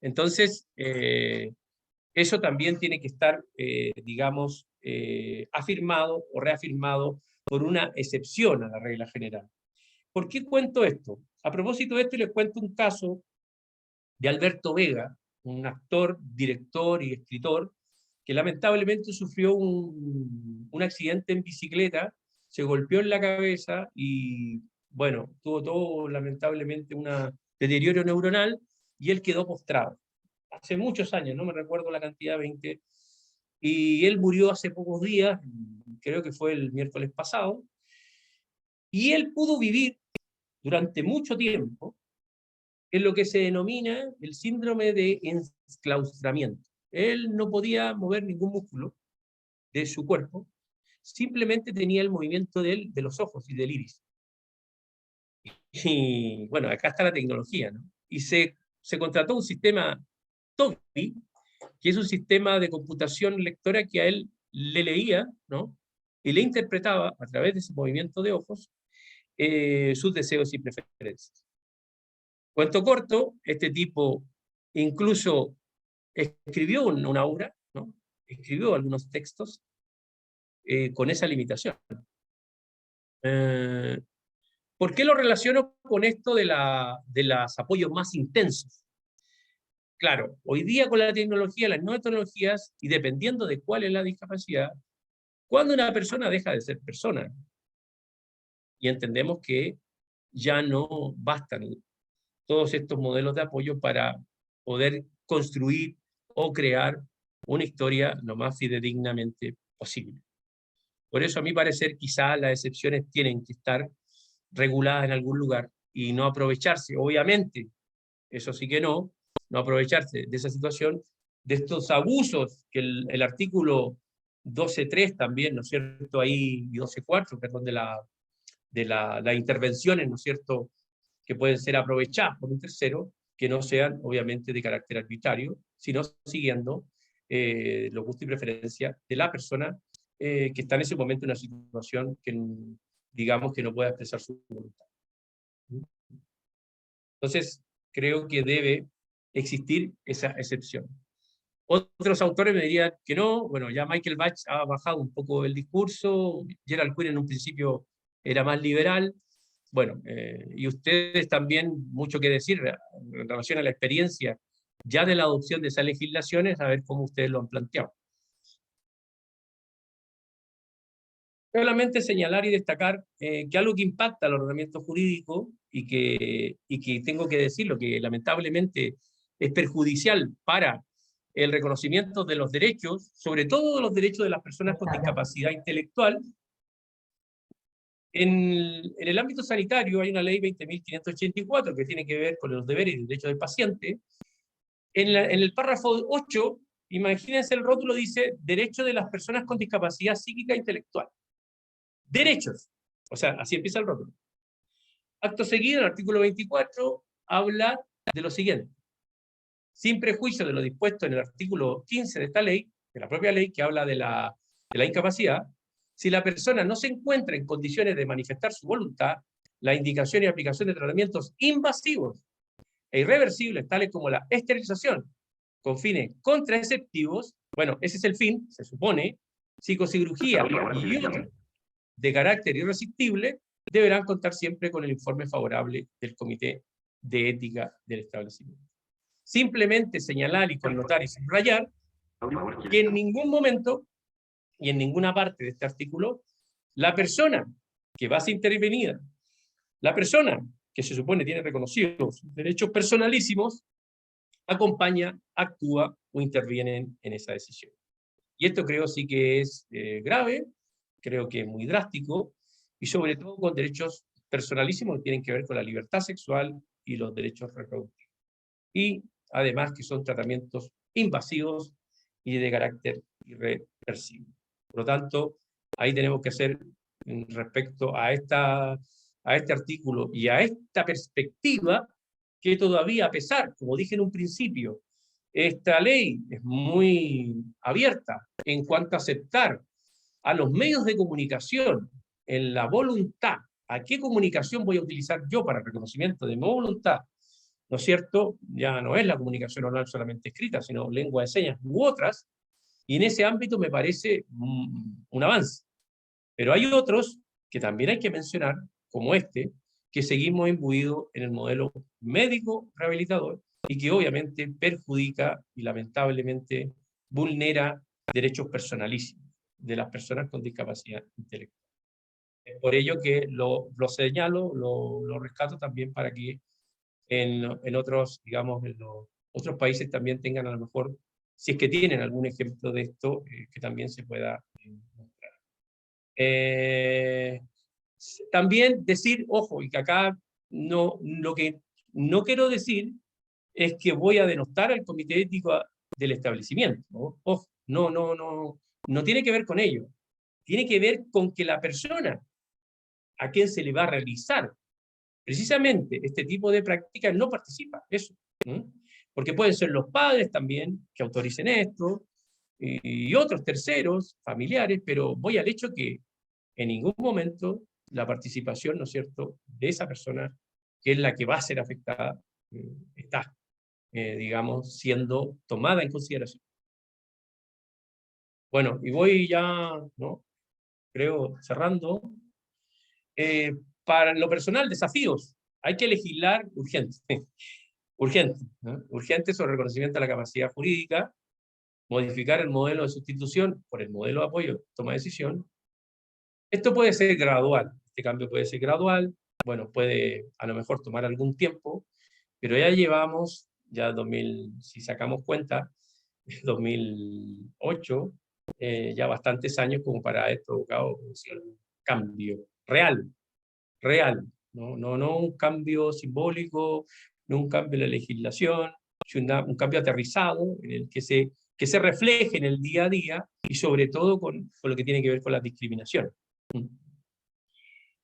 Entonces, eso también tiene que estar, digamos, afirmado o reafirmado por una excepción a la regla general. ¿Por qué cuento esto? A propósito de esto, les cuento un caso de Alberto Vega, un actor, director y escritor, que lamentablemente sufrió un accidente en bicicleta, se golpeó en la cabeza y, bueno, tuvo todo, lamentablemente, un deterioro neuronal y él quedó postrado. Hace muchos años, no me recuerdo la cantidad, 20, y él murió hace pocos días, creo que fue el miércoles pasado, y él pudo vivir durante mucho tiempo en lo que se denomina el síndrome de enclaustramiento. Él no podía mover ningún músculo de su cuerpo, simplemente tenía el movimiento de los ojos y del iris. Y bueno, acá está la tecnología, ¿no? Y se contrató un sistema TOBI, que es un sistema de computación lectora que a él le leía, ¿no? Y le interpretaba a través de ese movimiento de ojos sus deseos y preferencias. Cuento corto, este tipo incluso escribió una obra, ¿no? Escribió algunos textos con esa limitación. ¿Por qué lo relaciono con esto de los apoyos más intensos? Claro, hoy día con la tecnología, las nuevas tecnologías, y dependiendo de cuál es la discapacidad, cuando una persona deja de ser persona, y entendemos que ya no bastan todos estos modelos de apoyo para poder construir o crear una historia lo más fidedignamente posible. Por eso, a mi parecer, quizás las excepciones tienen que estar reguladas en algún lugar y no aprovecharse, obviamente, eso sí que no aprovecharse de esa situación, de estos abusos que el artículo 12.3 también, ¿no es cierto?, ahí, y 12.4, perdón, de las intervenciones, ¿no es cierto?, que pueden ser aprovechadas por un tercero, que no sean, obviamente, de carácter arbitrario, sino siguiendo los gustos y preferencias de la persona que está en ese momento en una situación que, digamos, que no pueda expresar su voluntad. Entonces, creo que debe existir esa excepción. Otros autores me dirían que no. Bueno, ya Michael Bach ha bajado un poco el discurso, Gerald Quinn en un principio era más liberal. Bueno, y ustedes también, mucho que decir en relación a la experiencia ya de la adopción de esas legislaciones, a ver cómo ustedes lo han planteado. Solamente señalar y destacar que algo que impacta al ordenamiento jurídico y que tengo que decirlo, que lamentablemente es perjudicial para el reconocimiento de los derechos, sobre todo los derechos de las personas con discapacidad intelectual. En el ámbito sanitario hay una ley 20.584 que tiene que ver con los deberes y derechos del paciente. En el párrafo 8, imagínense el rótulo, dice derecho de las personas con discapacidad psíquica e intelectual. Derechos, o sea, así empieza el rótulo. Acto seguido, el artículo 24 habla de lo siguiente: sin prejuicio de lo dispuesto en el artículo 15 de esta ley, de la propia ley que habla de la incapacidad, si la persona no se encuentra en condiciones de manifestar su voluntad, la indicación y aplicación de tratamientos invasivos e irreversibles, tales como la esterilización, con fines contraceptivos, bueno, ese es el fin, se supone, psicocirugía y otros de carácter irresistible, deberán contar siempre con el informe favorable del Comité de Ética del establecimiento. Simplemente señalar y connotar y subrayar que en ningún momento y en ninguna parte de este artículo la persona que va a ser intervenida, la persona que se supone tiene reconocidos sus derechos personalísimos, acompaña, actúa o intervienen en esa decisión. Y esto creo sí que es grave, creo que es muy drástico, y sobre todo con derechos personalísimos que tienen que ver con la libertad sexual y los derechos reproductivos. Y además que son tratamientos invasivos y de carácter irreversible. Por lo tanto, ahí tenemos que hacer respecto a este artículo y a esta perspectiva que todavía, a pesar, como dije en un principio, esta ley es muy abierta en cuanto a aceptar a los medios de comunicación en la voluntad, a qué comunicación voy a utilizar yo para el reconocimiento de mi voluntad, ¿no es cierto? Ya no es la comunicación oral solamente escrita, sino lengua de señas u otras, y en ese ámbito me parece un avance. Pero hay otros que también hay que mencionar, como este, que seguimos imbuidos en el modelo médico rehabilitador y que obviamente perjudica y lamentablemente vulnera derechos personalísimos de las personas con discapacidad intelectual. Es por ello que lo señalo, lo rescato también para que en otros, digamos, en los otros países también tengan a lo mejor, si es que tienen algún ejemplo de esto, que también se pueda mostrar. También decir, ojo, y que acá lo que no quiero decir es que voy a denostar al comité ético del establecimiento, ¿no? Ojo, no tiene que ver con ello. Tiene que ver con que la persona a quien se le va a realizar precisamente este tipo de prácticas no participa, eso. Porque pueden ser los padres también que autoricen esto, y otros terceros, familiares, pero voy al hecho que en ningún momento la participación, ¿no es cierto?, de esa persona, que es la que va a ser afectada, está, digamos, siendo tomada en consideración. Bueno, y voy ya, ¿no?, creo, cerrando. Para lo personal, desafíos. Hay que legislar urgente, urgente, ¿no? Urgente sobre el reconocimiento de la capacidad jurídica, modificar el modelo de sustitución por el modelo de apoyo, toma de decisión. Esto puede ser gradual, este cambio puede ser gradual, bueno, puede a lo mejor tomar algún tiempo, pero ya llevamos, ya 2000, si sacamos cuenta, 2008, ya bastantes años como para haber provocado un cambio real, no un cambio simbólico, no un cambio en la legislación, sino un cambio aterrizado en el que se refleje en el día a día y sobre todo con lo que tiene que ver con la discriminación.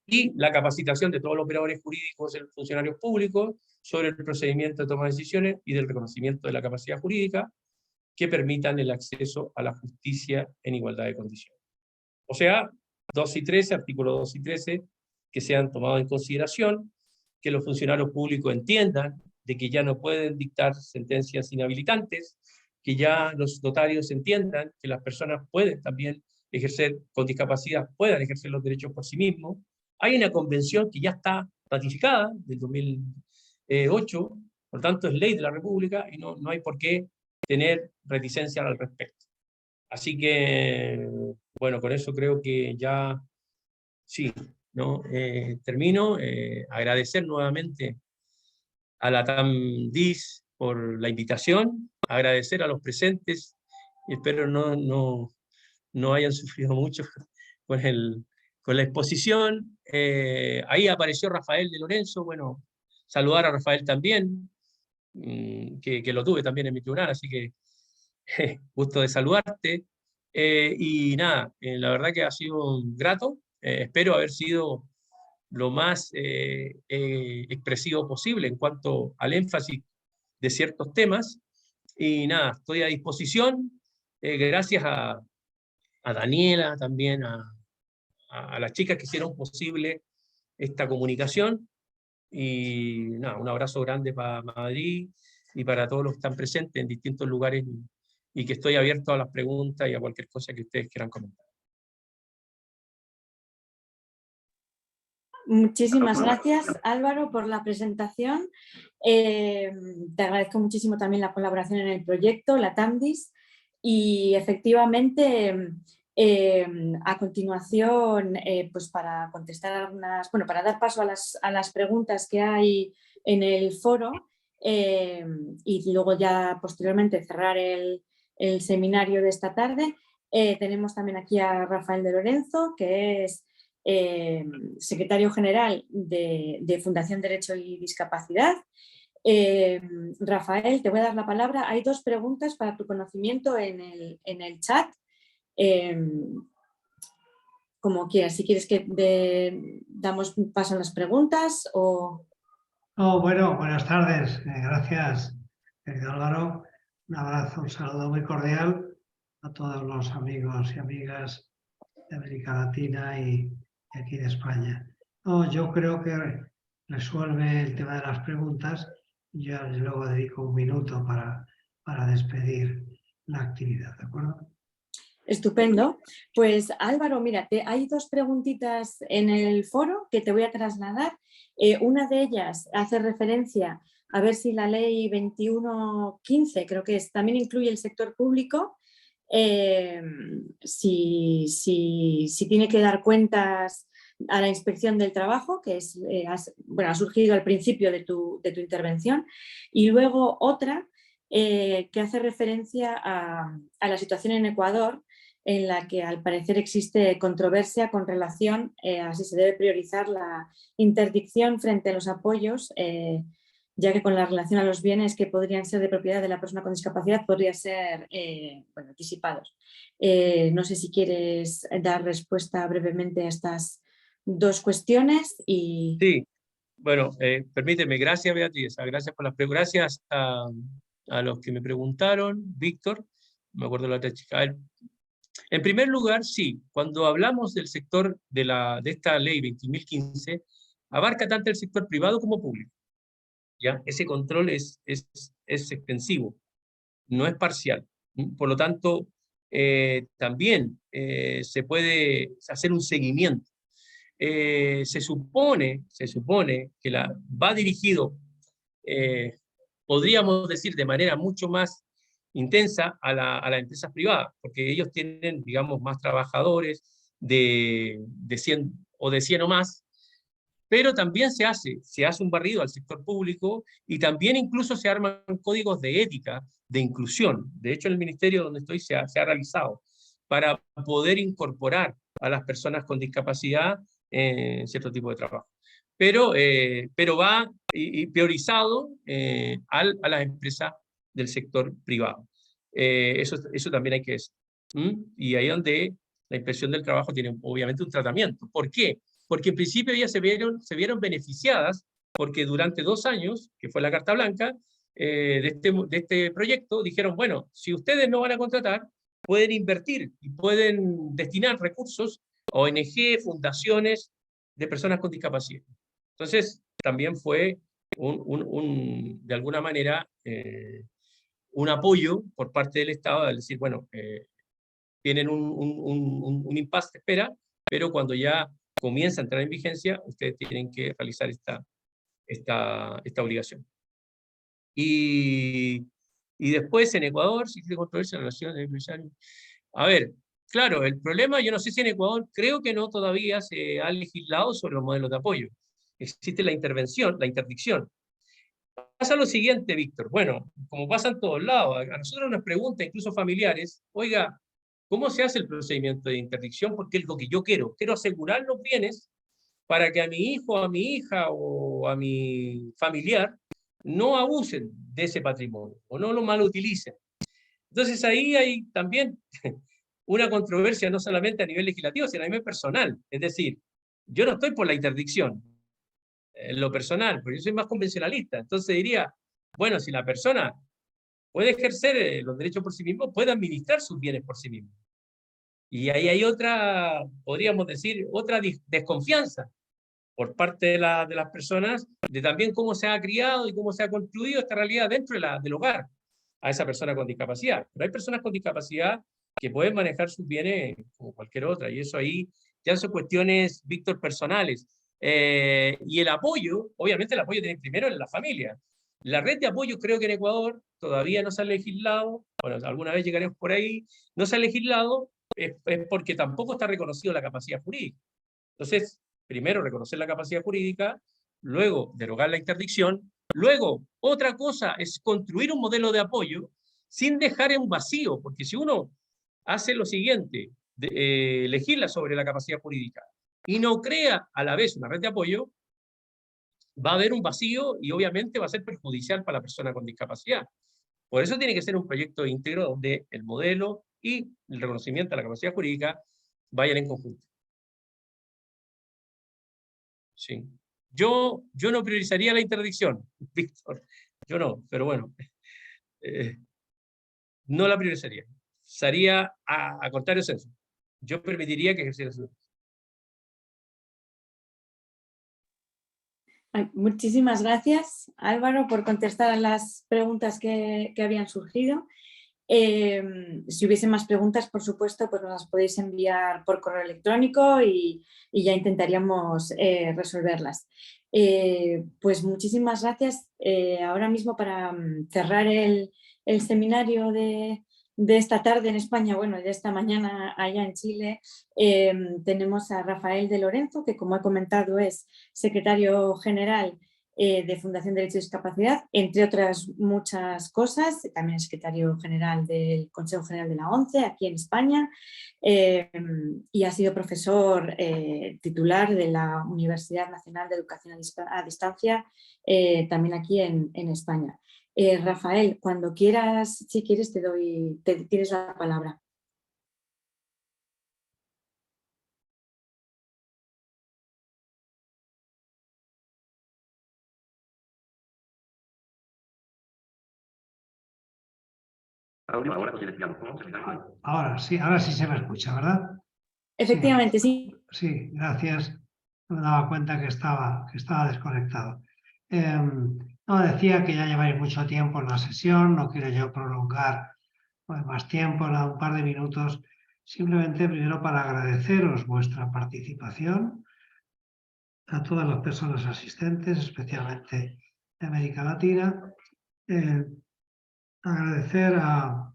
Y la capacitación de todos los operadores jurídicos y funcionarios públicos sobre el procedimiento de toma de decisiones y del reconocimiento de la capacidad jurídica que permitan el acceso a la justicia en igualdad de condiciones. O sea, 2 y 13, artículo 2 y 13, que sean tomados en consideración, que los funcionarios públicos entiendan de que ya no pueden dictar sentencias inhabilitantes, que ya los notarios entiendan que las personas pueden también ejercer, con discapacidad, puedan ejercer los derechos por sí mismos. Hay una convención que ya está ratificada, del 2008, por lo tanto es ley de la República y no hay por qué tener reticencia al respecto. Así que, bueno, con eso creo que ya, sí, ¿no? Termino. Agradecer nuevamente a la TAMDIS por la invitación, agradecer a los presentes, y espero no hayan sufrido mucho con la exposición. Ahí apareció Rafael de Lorenzo, bueno, saludar a Rafael también, que lo tuve también en mi tribunal, así que gusto de saludarte. Y nada, la verdad que ha sido un grato, espero haber sido lo más expresivo posible en cuanto al énfasis de ciertos temas, y nada, estoy a disposición, gracias a Daniela, también a las chicas que hicieron posible esta comunicación, y nada, un abrazo grande para Madrid y para todos los que están presentes en distintos lugares, y que estoy abierto a las preguntas y a cualquier cosa que ustedes quieran comentar. Muchísimas gracias, Álvaro, por la presentación. Te agradezco muchísimo también la colaboración en el proyecto, la TAMDIS, y efectivamente A continuación, pues para contestar algunas, bueno, para dar paso a las preguntas que hay en el foro y luego ya posteriormente cerrar el seminario de esta tarde, tenemos también aquí a Rafael de Lorenzo, que es secretario general de Fundación Derecho y Discapacidad. Rafael, te voy a dar la palabra. Hay 2 preguntas para tu conocimiento en el chat. Como quieras, si quieres que damos paso a las preguntas o... Bueno, buenas tardes. Gracias, querido Álvaro. Un abrazo, un saludo muy cordial a todos los amigos y amigas de América Latina y aquí de España. Yo creo que resuelve el tema de las preguntas. Yo luego dedico un minuto para despedir la actividad, ¿de acuerdo? Estupendo. Pues Álvaro, mira, hay 2 preguntitas en el foro que te voy a trasladar. Una de ellas hace referencia a ver si la ley 2115, creo que también incluye el sector público, si tiene que dar cuentas a la Inspección del Trabajo, que es, ha surgido al principio de tu intervención, y luego otra que hace referencia a la situación en Ecuador, en la que al parecer existe controversia con relación a si se debe priorizar la interdicción frente a los apoyos, ya que con la relación a los bienes que podrían ser de propiedad de la persona con discapacidad podrían ser disipados. No sé si quieres dar respuesta brevemente a estas 2 cuestiones. Sí, bueno, permíteme, gracias Beatriz, gracias por las preguntas, gracias a los que me preguntaron, Víctor, me acuerdo de la otra chica. En primer lugar, sí, cuando hablamos del sector de esta ley 2015, abarca tanto el sector privado como público. ¿Ya? Ese control es extensivo, no es parcial. Por lo tanto, también se puede hacer un seguimiento. Se supone que va dirigido, podríamos decir de manera mucho más intensa a las empresas privadas, porque ellos tienen, digamos, más trabajadores de 100 o más, pero también se hace un barrido al sector público y también incluso se arman códigos de ética, de inclusión. De hecho, en el ministerio donde estoy se ha realizado para poder incorporar a las personas con discapacidad en cierto tipo de trabajo. Pero va priorizado a las empresas del sector privado. Eso también hay que decir. Y ahí donde la Inspección del Trabajo tiene obviamente un tratamiento. ¿Por qué? Porque en principio ellas se vieron beneficiadas porque durante 2 años, que fue la Carta Blanca, de este proyecto, dijeron, bueno, si ustedes no van a contratar, pueden invertir y pueden destinar recursos a ONG, fundaciones de personas con discapacidad. Entonces, también fue de alguna manera un apoyo por parte del Estado al decir, bueno, tienen un impasse de espera, pero cuando ya comienza a entrar en vigencia, ustedes tienen que realizar esta obligación. Y después en Ecuador, si existe controversia en relación al empresario. A ver, claro, el problema, yo no sé si en Ecuador, creo que no todavía se ha legislado sobre los modelos de apoyo. Existe la intervención, la interdicción. Pasa lo siguiente, Víctor. Bueno, como pasa en todos lados, a nosotros nos preguntan, incluso familiares, oiga, ¿cómo se hace el procedimiento de interdicción? Porque es lo que yo quiero asegurar los bienes para que a mi hijo, a mi hija o a mi familiar no abusen de ese patrimonio o no lo malutilicen. Entonces ahí hay también una controversia no solamente a nivel legislativo, sino a nivel personal. Es decir, yo no estoy por la interdicción en lo personal, porque yo soy más convencionalista. Entonces diría, bueno, si la persona puede ejercer los derechos por sí mismo, puede administrar sus bienes por sí mismo. Y ahí hay otra, podríamos decir, otra desconfianza por parte de las personas de también cómo se ha criado y cómo se ha construido esta realidad dentro del hogar a esa persona con discapacidad. Pero hay personas con discapacidad que pueden manejar sus bienes como cualquier otra, y eso ahí ya son cuestiones, Víctor, personales. Y el apoyo, obviamente el apoyo tiene primero en la familia. La red de apoyo creo que en Ecuador todavía no se ha legislado, bueno, alguna vez llegaremos por ahí, no se ha legislado es porque tampoco está reconocido la capacidad jurídica. Entonces, primero reconocer la capacidad jurídica, luego derogar la interdicción, luego otra cosa es construir un modelo de apoyo sin dejar en vacío, porque si uno hace lo siguiente, legisla sobre la capacidad jurídica y no crea a la vez una red de apoyo, va a haber un vacío y obviamente va a ser perjudicial para la persona con discapacidad. Por eso tiene que ser un proyecto íntegro donde el modelo y el reconocimiento de la capacidad jurídica vayan en conjunto. Sí. Yo no priorizaría la interdicción, Víctor. Yo no, pero bueno. No la priorizaría. Sería a contrario senso. Yo permitiría que ejerciera su. Muchísimas gracias, Álvaro, por contestar a las preguntas que habían surgido. Si hubiese más preguntas, por supuesto, pues nos las podéis enviar por correo electrónico y ya intentaríamos resolverlas. Pues muchísimas gracias. Ahora mismo, para cerrar el seminario de esta tarde en España, bueno, de esta mañana allá en Chile, tenemos a Rafael de Lorenzo, que, como he comentado, es secretario general de Fundación Derecho y Discapacidad, entre otras muchas cosas. También es secretario general del Consejo General de la ONCE aquí en España, y ha sido profesor titular de la Universidad Nacional de Educación a Distancia, también aquí en España. Rafael, cuando quieras, si quieres, tienes la palabra. Ahora sí se me escucha, ¿verdad? Efectivamente, sí. Sí, gracias. No me daba cuenta que estaba desconectado. No, decía que ya lleváis mucho tiempo en la sesión, no quiero yo prolongar más tiempo, un par de minutos, simplemente primero para agradeceros vuestra participación, a todas las personas asistentes, especialmente de América Latina. Agradecer a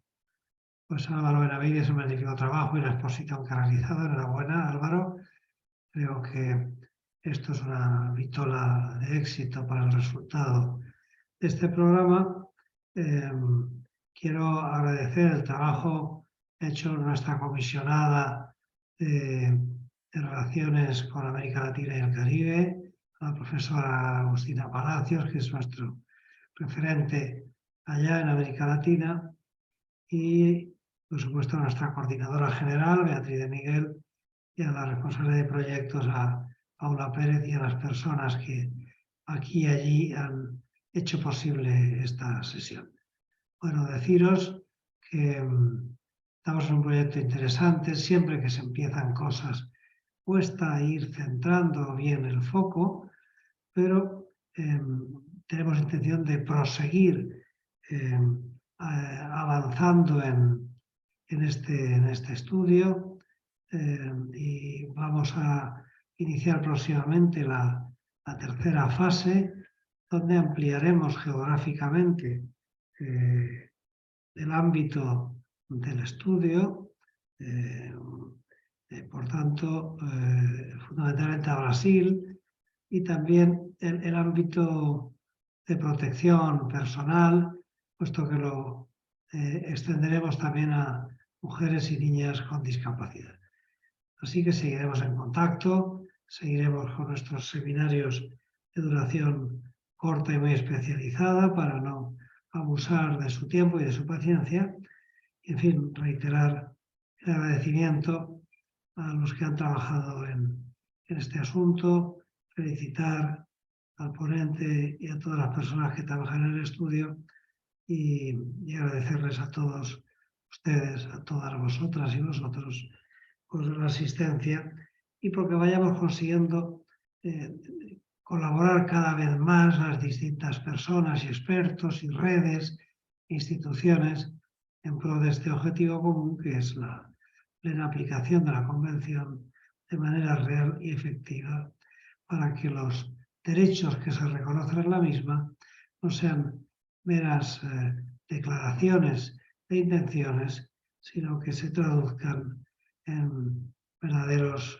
Álvaro Benavides el magnífico trabajo y la exposición que ha realizado. Enhorabuena, Álvaro. Creo que esto es una vitola de éxito para el resultado de este programa. Quiero agradecer el trabajo hecho en nuestra comisionada de Relaciones con América Latina y el Caribe, a la profesora Agustina Palacios, que es nuestro referente allá en América Latina, y por supuesto a nuestra coordinadora general, Beatriz de Miguel, y a la responsable de proyectos, a Paula Pérez, y a las personas que aquí y allí han hecho posible esta sesión. Bueno, deciros que estamos en un proyecto interesante. Siempre que se empiezan cosas cuesta ir centrando bien el foco, pero tenemos intención de proseguir avanzando en este estudio, y vamos a iniciar próximamente la tercera fase, donde ampliaremos geográficamente el ámbito del estudio, por tanto, fundamentalmente a Brasil, y también el ámbito de protección personal, puesto que lo extenderemos también a mujeres y niñas con discapacidad. Así que seguiremos en contacto, seguiremos con nuestros seminarios de duración corta y muy especializada para no abusar de su tiempo y de su paciencia. Y, en fin, reiterar el agradecimiento a los que han trabajado en este asunto, felicitar al ponente y a todas las personas que trabajan en el estudio, y agradecerles a todos ustedes, a todas vosotras y vosotros, por la asistencia, y porque vayamos consiguiendo colaborar cada vez más las distintas personas y expertos y redes, instituciones, en pro de este objetivo común, que es la plena aplicación de la Convención de manera real y efectiva, para que los derechos que se reconocen en la misma no sean meras declaraciones de intenciones, sino que se traduzcan en verdaderos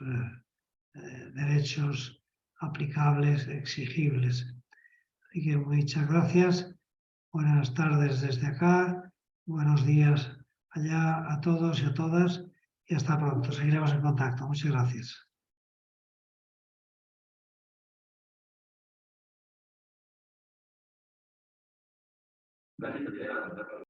derechos aplicables, exigibles. Así que muchas gracias, buenas tardes desde acá, buenos días allá a todos y a todas y hasta pronto. Seguiremos en contacto. Muchas gracias.